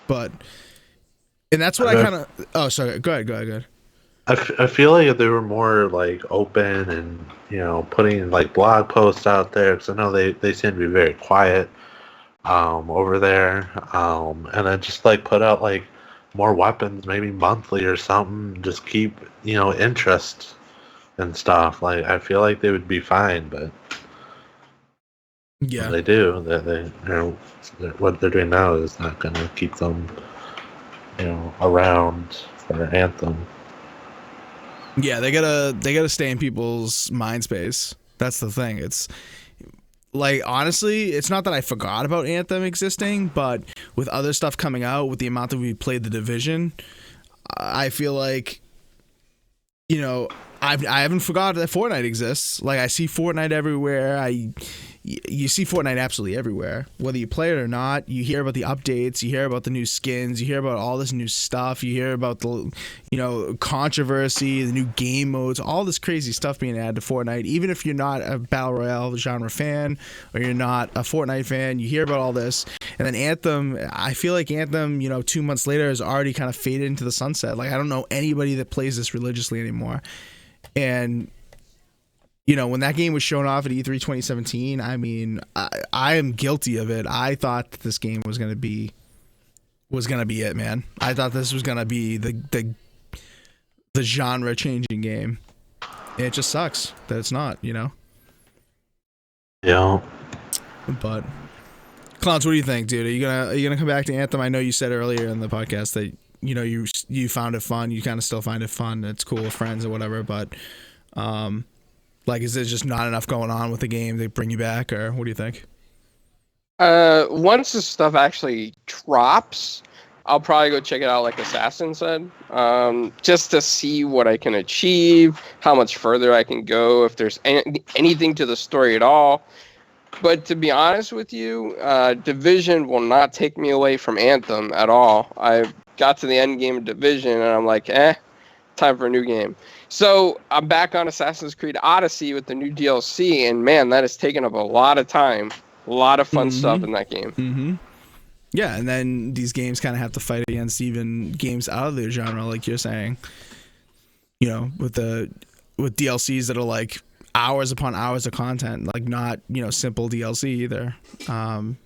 But and that's what I kind of. Oh, sorry. Go ahead. I feel like if they were more like open and, you know, putting like blog posts out there, because I know they seem to be very quiet over there, and then just like put out like more weapons, maybe monthly or something. Just keep, you know, interest and stuff. Like, I feel like they would be fine, but yeah, they do. They you know, what they're doing now is not going to keep them, you know, around for Anthem. Yeah, they gotta stay in people's mind space. That's the thing. It's like, honestly, it's not that I forgot about Anthem existing, but with other stuff coming out, with the amount that we played the Division, I feel like, you know, I haven't forgotten that Fortnite exists. Like, I see Fortnite everywhere. You see Fortnite absolutely everywhere. Whether you play it or not, you hear about the updates, you hear about the new skins, you hear about all this new stuff, you hear about the, you know, controversy, the new game modes, all this crazy stuff being added to Fortnite. Even if you're not a Battle Royale genre fan, or you're not a Fortnite fan, you hear about all this. And then Anthem, I feel like Anthem, you know, 2 months later has already kind of faded into the sunset. Like, I don't know anybody that plays this religiously anymore. And you know, when that game was shown off at E3 2017, I mean, I am guilty of it. I thought that this game was gonna be it, man. I thought this was gonna be the genre changing game. And it just sucks that it's not, you know. Yeah. But Clowns, what do you think, dude? Are you gonna come back to Anthem? I know you said earlier in the podcast that, you know, you found it fun. You kind of still find it fun. It's cool with friends or whatever, but like, is there just not enough going on with the game to bring you back, or what do you think? Once the stuff actually drops, I'll probably go check it out, like Assassin said, just to see what I can achieve, how much further I can go, if there's anything to the story at all. But to be honest with you, Division will not take me away from Anthem at all. I got to the end game of Division, and I'm like, time for a new game. So I'm back on Assassin's Creed Odyssey with the new DLC, and man, that has taken up a lot of time. A lot of fun stuff in that game. Mm-hmm. Yeah, and then these games kind of have to fight against even games out of their genre, like you're saying. You know, with DLCs that are like hours upon hours of content, like not, you know, simple DLC either, from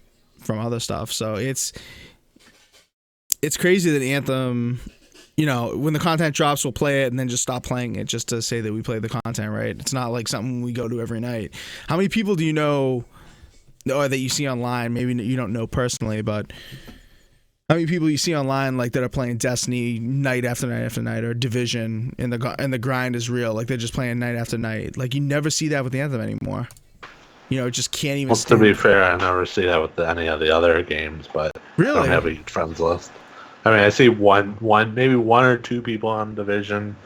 other stuff. So it's crazy that Anthem, you know, when the content drops, we'll play it and then just stop playing it just to say that we played the content, right? It's not like something we go to every night. How many people do you know or that you see online, maybe you don't know personally, but how many people you see online like that are playing Destiny night after night after night, or Division, and the grind is real, like they're just playing night after night. Like you never see that with Anthem anymore. You know, it just can't even. Well, to be fair, I never see that with any of the other games, but really? I don't have a huge friends list. I mean, I see maybe one or two people on Division,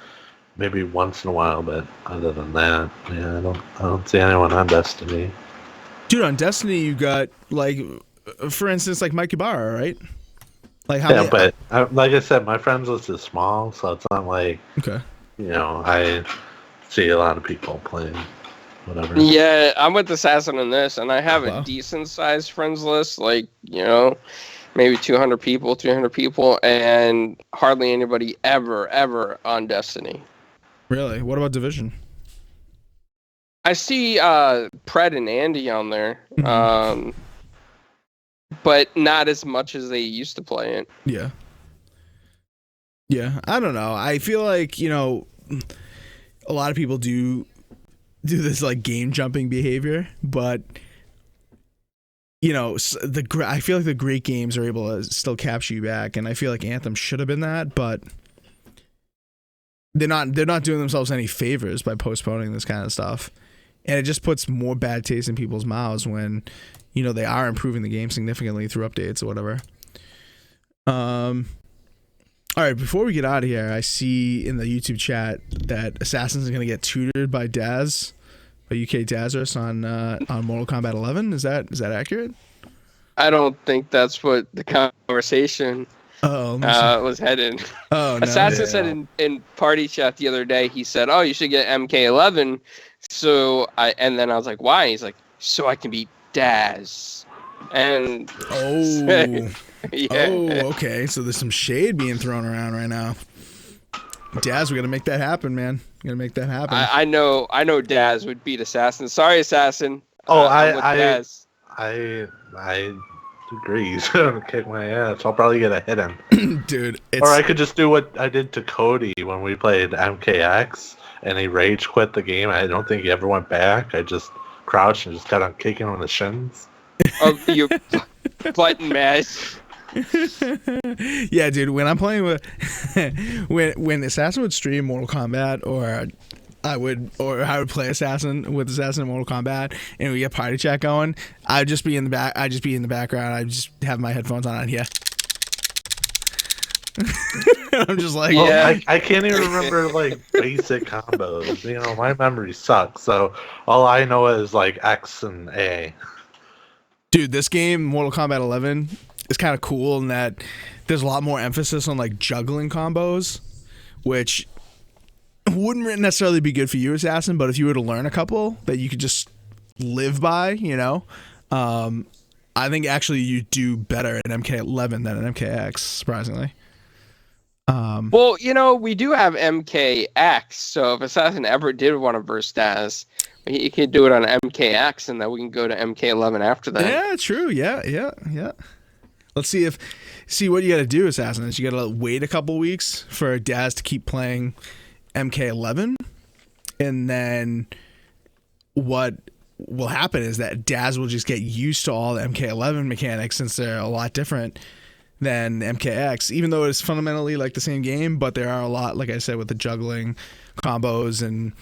maybe once in a while, but other than that, yeah, I don't see anyone on Destiny. Dude, on Destiny, you got like, for instance, like Mike Ibarra, right? Like how? Yeah, but like I said, my friends list is small, so it's not like I see a lot of people playing. Whatever. Yeah, I'm with Assassin on this, and I have a decent sized friends list, like, maybe 200 people, 300 people, and hardly anybody ever on Destiny. Really? What about Division? I see Pred and Andy on there, but not as much as they used to play it. Yeah. Yeah, I don't know. I feel like, a lot of people do this like game jumping behavior, but I feel like the great games are able to still capture you back, and I feel like Anthem should have been that, but they're not doing themselves any favors by postponing this kind of stuff, and it just puts more bad taste in people's mouths when they are improving the game significantly through updates or whatever. All right, before we get out of here, I see in the YouTube chat that Assassin's going to get tutored by Daz, by UK Dazarus on Mortal Kombat 11. Is that accurate? I don't think that's what the conversation was headed. Oh, no. Assassin said in party chat the other day, he said, "Oh, you should get MK11." And then I was like, "Why?" He's like, "So I can be Daz." And okay. So there's some shade being thrown around right now. Daz, we gotta make that happen, man. We gotta make that happen. I know Daz would beat Assassin. Sorry, Assassin. Daz. I agree. He's gonna kick my ass. I'll probably get a hit in. Dude, or I could just do what I did to Cody when we played MKX, and he rage quit the game. I don't think he ever went back. I just crouched and just got on kicking him in the shins. Oh, you button mash. Yeah, dude. When I'm playing with, when Assassin would stream Mortal Kombat, or I would play Assassin with Assassin in Mortal Kombat, and we get party chat going, I'd just be in the back. I'd just be in the background. I'd just have my headphones on here. I'm just like, I can't even remember like basic combos. My memory sucks. So all I know is like X and A. Dude, this game, Mortal Kombat 11, is kind of cool in that there's a lot more emphasis on like juggling combos, which wouldn't necessarily be good for you, Assassin, but if you were to learn a couple that you could just live by, I think actually you do better in MK11 than in MKX, surprisingly. Well, we do have MKX, so if Assassin ever did want to verse Daz, he could do it on MKX, and then we can go to MK11 after that. Yeah, true. Yeah. Let's see what you got to do, Assassin. Is you got to wait a couple weeks for Daz to keep playing MK11, and then what will happen is that Daz will just get used to all the MK11 mechanics, since they're a lot different than MKX, even though it's fundamentally like the same game, but there are a lot, like I said, with the juggling combos and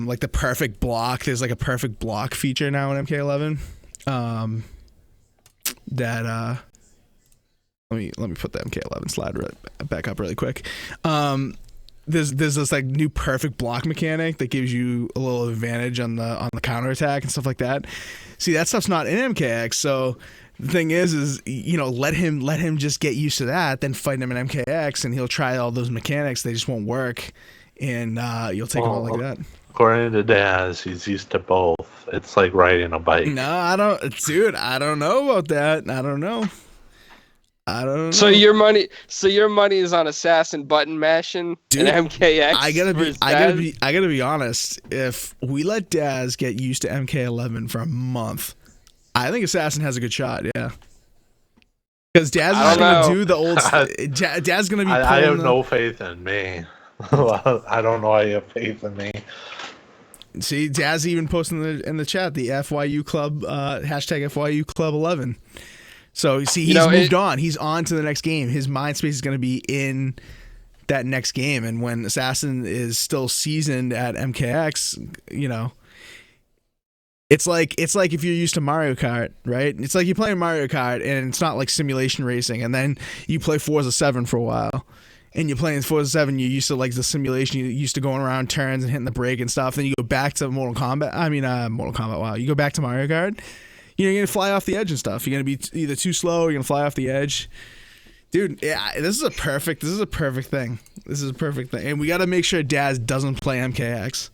like the perfect block. There's like a perfect block feature now in MK11. That let me put the MK11 slide back up really quick. There's this like new perfect block mechanic that gives you a little advantage on the counterattack and stuff like that. See, that stuff's not in MKX, so the thing is let him just get used to that, then fight him in MKX, and he'll try all those mechanics. They just won't work, and you'll take him out like that. According to Daz, he's used to both. It's like riding a bike. No, I don't know about that. I don't know. So your money is on Assassin button mashing, dude, and MKX. I gotta be honest. If we let Daz get used to MK11 for a month, I think Assassin has a good shot. Yeah, because Daz is gonna do the old. Daz gonna be. I have no faith in me. I don't know. I have faith in me. See, Daz even posted in the chat the FYU Club hashtag FYU Club 11. So see, he's moved on. He's on to the next game. His mind space is going to be in that next game, and when Assassin is still seasoned at MKX, you know, it's like if you're used to Mario Kart, right? It's like you're playing Mario Kart and it's not like simulation racing, and then you play Forza 7 for a while, and you're playing Forza 7, you're used to like the simulation, you're used to going around turns and hitting the brake and stuff. Then you go back to Mortal Kombat. Wow, you go back to Mario Kart. You're gonna fly off the edge and stuff. You're gonna be either too slow, or you're gonna fly off the edge. Dude, yeah, this is a perfect thing. And we got to make sure Daz doesn't play MKX.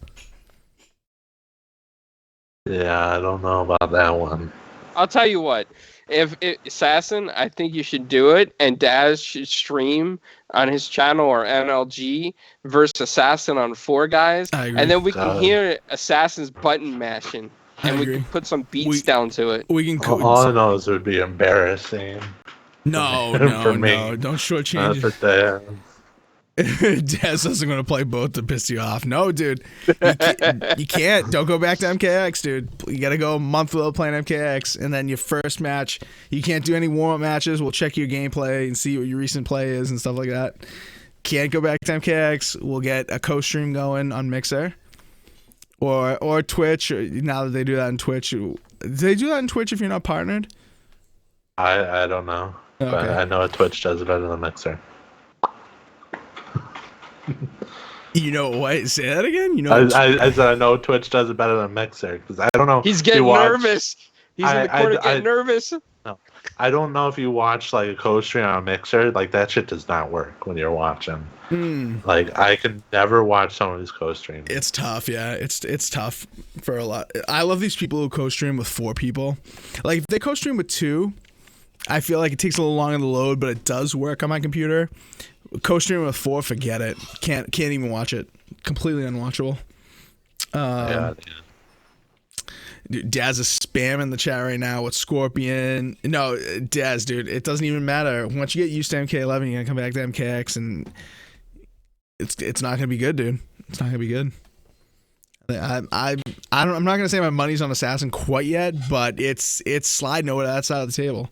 Yeah, I don't know about that one. I'll tell you what. If Assassin, I think you should do it, and Daz should stream on his channel or NLG versus Assassin on 4Guys, and then we can hear Assassin's button mashing, and we can put some beats down to it. We can. All I know is it would be embarrassing. No, don't shortchange it. Daz isn't going to play both to piss you off. No, dude. You can't. Don't go back to MKX, dude. You got to go a month without playing MKX, and then your first match, you can't do any warm-up matches. We'll check your gameplay and see what your recent play is and stuff like that. Can't go back to MKX. We'll get a co-stream going on Mixer or Twitch. Now that they do that on Twitch. Do they do that on Twitch if you're not partnered? I don't know. Okay. But I know Twitch does it better than Mixer. You know what? Say that again. You know. I said I know Twitch does it better than Mixer because I don't know. He's getting nervous. He's in the corner getting nervous. No, I don't know if you watch like a co-stream on Mixer. Like that shit does not work when you're watching. Like I can never watch someone who's co-streaming. It's tough. Yeah, it's tough for a lot. I love these people who co-stream with 4 people. Like if they co-stream with 2. I feel like it takes a little longer to load, but it does work on my computer. Co-streaming with 4, forget it. Can't even watch it. Completely unwatchable. Dude, Daz is spamming the chat right now with Scorpion. No, Daz, dude, it doesn't even matter. Once you get used to MK11, you're gonna come back to MKX, and it's not gonna be good, dude. It's not gonna be good. I'm not gonna say my money's on Assassin quite yet, but it's sliding over to that side of the table.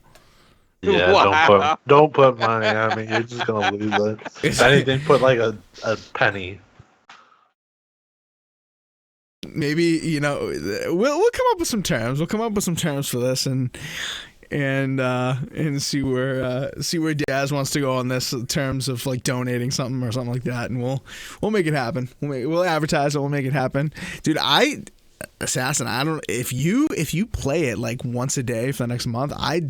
Yeah, wow. don't put money on me. You're just gonna lose it. If anything, put like a penny. Maybe, you know, we'll come up with some terms. We'll come up with some terms for this and see where Daz wants to go on this in terms of like donating something or something like that, and we'll make it happen. We'll advertise it. We'll make it happen, dude. Assassin, I don't. If you play it like once a day for the next month, I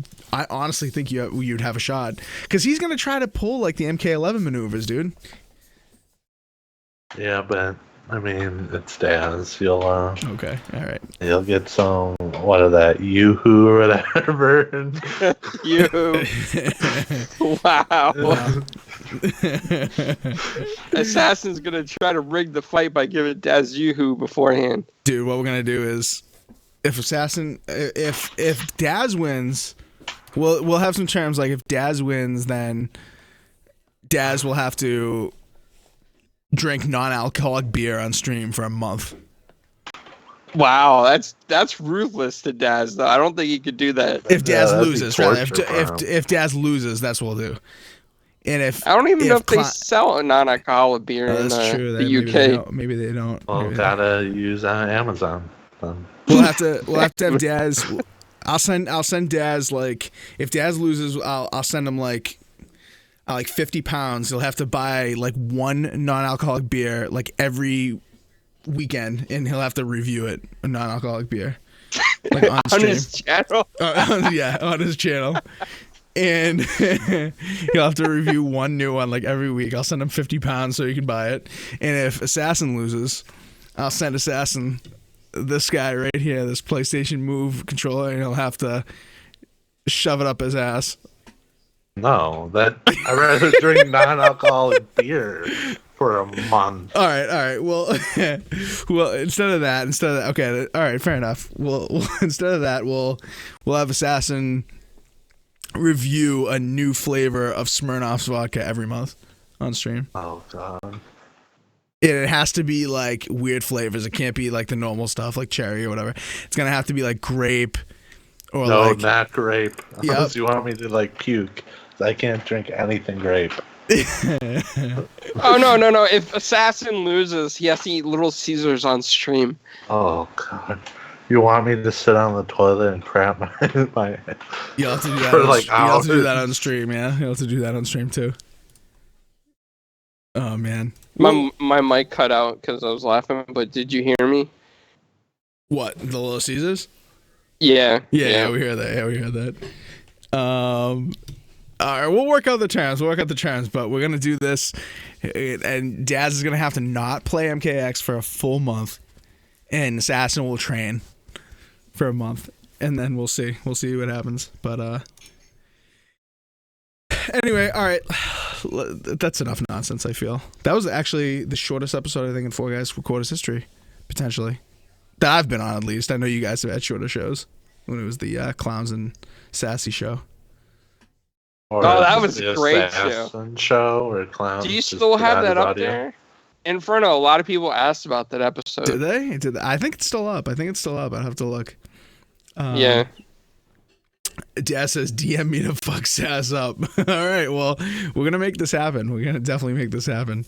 honestly think you'd have a shot because he's gonna try to pull like the MK11 maneuvers, dude. Yeah, but I mean it's Daz. You'll okay, all right. You'll get some that Yoo-hoo or whatever. Yoo-hoo. Wow. Assassin's gonna try to rig the fight by giving Daz Yoo-hoo beforehand. Dude, what we're gonna do is, if Daz wins, we'll have some terms like if Daz wins, then Daz will have to drink non-alcoholic beer on stream for a month. Wow, that's ruthless to Daz though. I don't think he could do that. If Daz loses, rather. If Daz loses, that's what we'll do. And if I don't even know if they sell a non-alcoholic beer in the UK. Maybe they don't. Well, gotta use Amazon. We'll have to have Daz. I'll send Daz like if Daz loses, I'll send him like 50 pounds. He'll have to buy like one non-alcoholic beer like every weekend, and he'll have to review it, a non-alcoholic beer, like on his channel. On his channel. And he'll have to review one new one like every week. I'll send him 50 pounds so he can buy it. And if Assassin loses, I'll send Assassin this guy right here, this PlayStation Move controller, and he'll have to shove it up his ass. No, I'd rather drink non-alcoholic beer for a month. All right. Well, instead of that, okay. All right, fair enough. We'll instead of that, we'll have Assassin review a new flavor of Smirnoff's vodka every month on stream. Oh God. It has to be like weird flavors. It can't be like the normal stuff like cherry or whatever. It's gonna have to be like grape or No, like not grape. Yep. Unless you want me to like puke. I can't drink anything grape. Oh no! If Assassin loses, he has to eat Little Caesars on stream. Oh god. You want me to sit on the toilet and crap my You'll have to do that. For On, like you'll have to do that hours. on stream. Yeah, you'll have to do that on stream too. Oh man, My mic cut out because I was laughing. But did you hear me? what, the Little Caesars? Yeah. Yeah, we hear that. Yeah, we hear that. All right, we'll work out the terms. But we're gonna do this, and Daz is gonna have to not play MKX for a full month, and Assassin will train for a month, and then we'll see what happens. But anyway, all right, that's enough nonsense. I feel that was actually the shortest episode I think in 4GwQPodcast history, potentially, that I've been on at least. I know you guys have had shorter shows when it was the Clowns and Sassy show. Or that was the a great show or Clowns. Do you just still have provided that up audio. there? In front of a lot of people asked about that episode. Did they? I think it's still up. I'd have to look. Yeah. Daz says, DM me to fuck Sass up. All right, well, we're going to make this happen. We're going to definitely make this happen.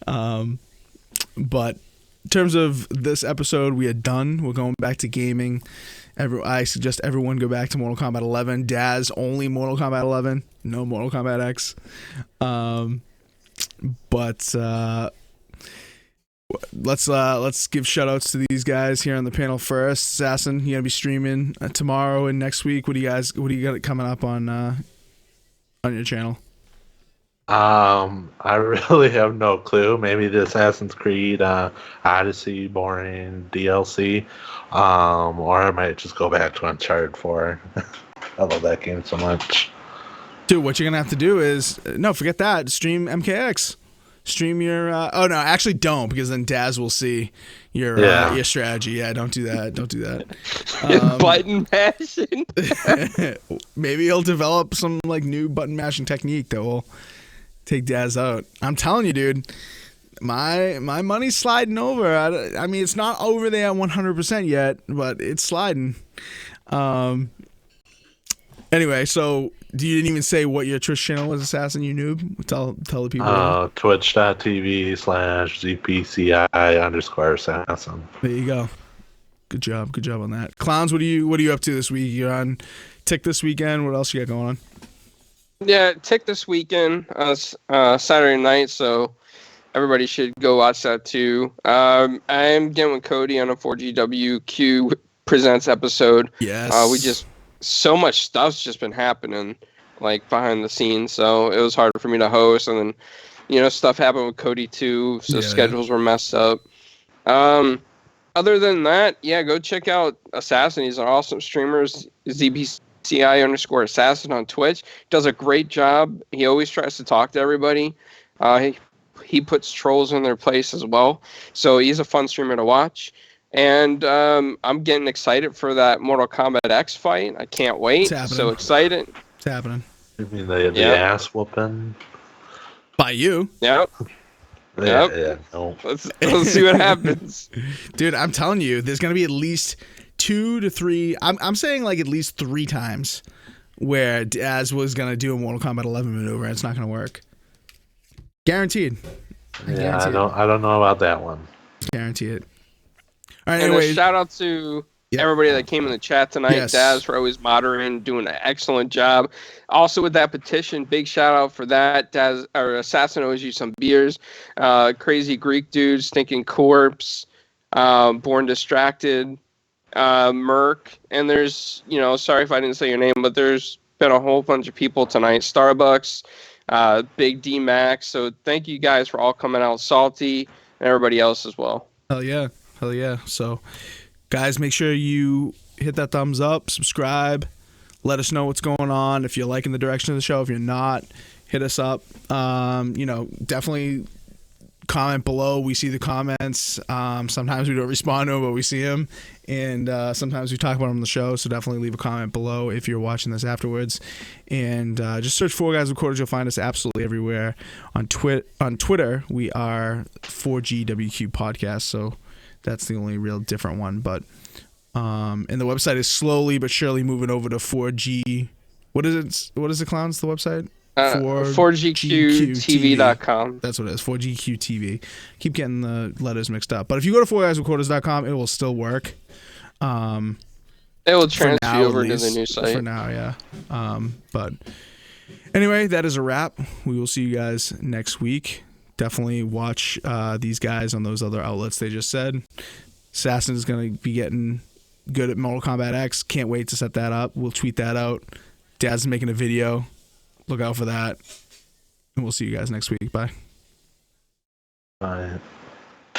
But in terms of this episode, we are done. We're going back to gaming. I suggest everyone go back to Mortal Kombat 11. Daz, only Mortal Kombat 11. No Mortal Kombat X. But let's give shout outs to these guys here on the panel first. Assassin, you're gonna be streaming tomorrow and next week. What do you got coming up on your channel? I really have no clue. Maybe the Assassin's Creed Odyssey boring DLC. Or I might just go back to Uncharted 4. I love that game so much. Dude, what you're gonna have to do is forget that. Stream MKX. Stream your oh no, actually don't, because then Daz will see your strategy. Yeah, don't do that. Button mashing. Maybe he'll develop some like new button mashing technique that will take Daz out. I'm telling you, dude. My money's sliding over. I mean, it's not over there 100% yet, but it's sliding. Anyway, so you didn't even say what your Twitch channel was, Assassin, you noob? Tell the people. Twitch.tv/GPCI_assassin. There you go. Good job on that. Clowns, what are you up to this week? You're on Tick this weekend. What else you got going on? Yeah, Tick this weekend, Saturday night, so everybody should go watch that too. I'm getting with Cody on a 4GwQ Presents episode. Yes. So much stuff's just been happening, like behind the scenes. So it was hard for me to host, and then, stuff happened with Cody too. So schedules were messed up. Other than that, yeah, go check out Assassin. He's an awesome streamer. ZBCI_Assassin on Twitch. Does a great job. He always tries to talk to everybody. He puts trolls in their place as well. So he's a fun streamer to watch. And I'm getting excited for that Mortal Kombat X fight. I can't wait. So excited. It's happening. You mean the ass whooping? By you. Yep. Yeah. No. Let's see what happens. Dude, I'm telling you, there's going to be at least 2 to 3. I'm saying like at least 3 times where Daz was going to do a Mortal Kombat 11 maneuver and it's not going to work. Guaranteed. I don't know about that one. Guarantee it. All right, And anyways. a shout out to everybody that came in the chat tonight. Yes. Daz for always moderating, doing an excellent job. Also with that petition, big shout out for that. Daz or Assassin owes you some beers. Crazy Greek dudes, Stinking Corpse, Born Distracted, Merc, and there's sorry if I didn't say your name, but there's been a whole bunch of people tonight. Starbucks, Big D Max. So thank you guys for all coming out. Salty and everybody else as well. Hell yeah. So, guys, make sure you hit that thumbs up, subscribe, let us know what's going on. If you're liking the direction of the show, if you're not, hit us up. Definitely comment below. We see the comments. Sometimes we don't respond to them, but we see them. And sometimes we talk about them on the show. So definitely leave a comment below if you're watching this afterwards. And just search 4GwQPodcast. You'll find us absolutely everywhere. On Twitter, we are 4GwQPodcast. So that's the only real different one. But and the website is slowly but surely moving over to 4G. What is it? What is it, clowns? The website? 4GQTV.com. That's what it is. 4GQTV. Keep getting the letters mixed up. But if you go to 4GuysRecorders.com, it will still work. It will transfer you over to the new site. For now, yeah. But anyway, that is a wrap. We will see you guys next week. Definitely watch these guys on those other outlets they just said. Assassin is going to be getting good at Mortal Kombat X. Can't wait to set that up. We'll tweet that out. Dad's making a video. Look out for that. And we'll see you guys next week. Bye. Bye.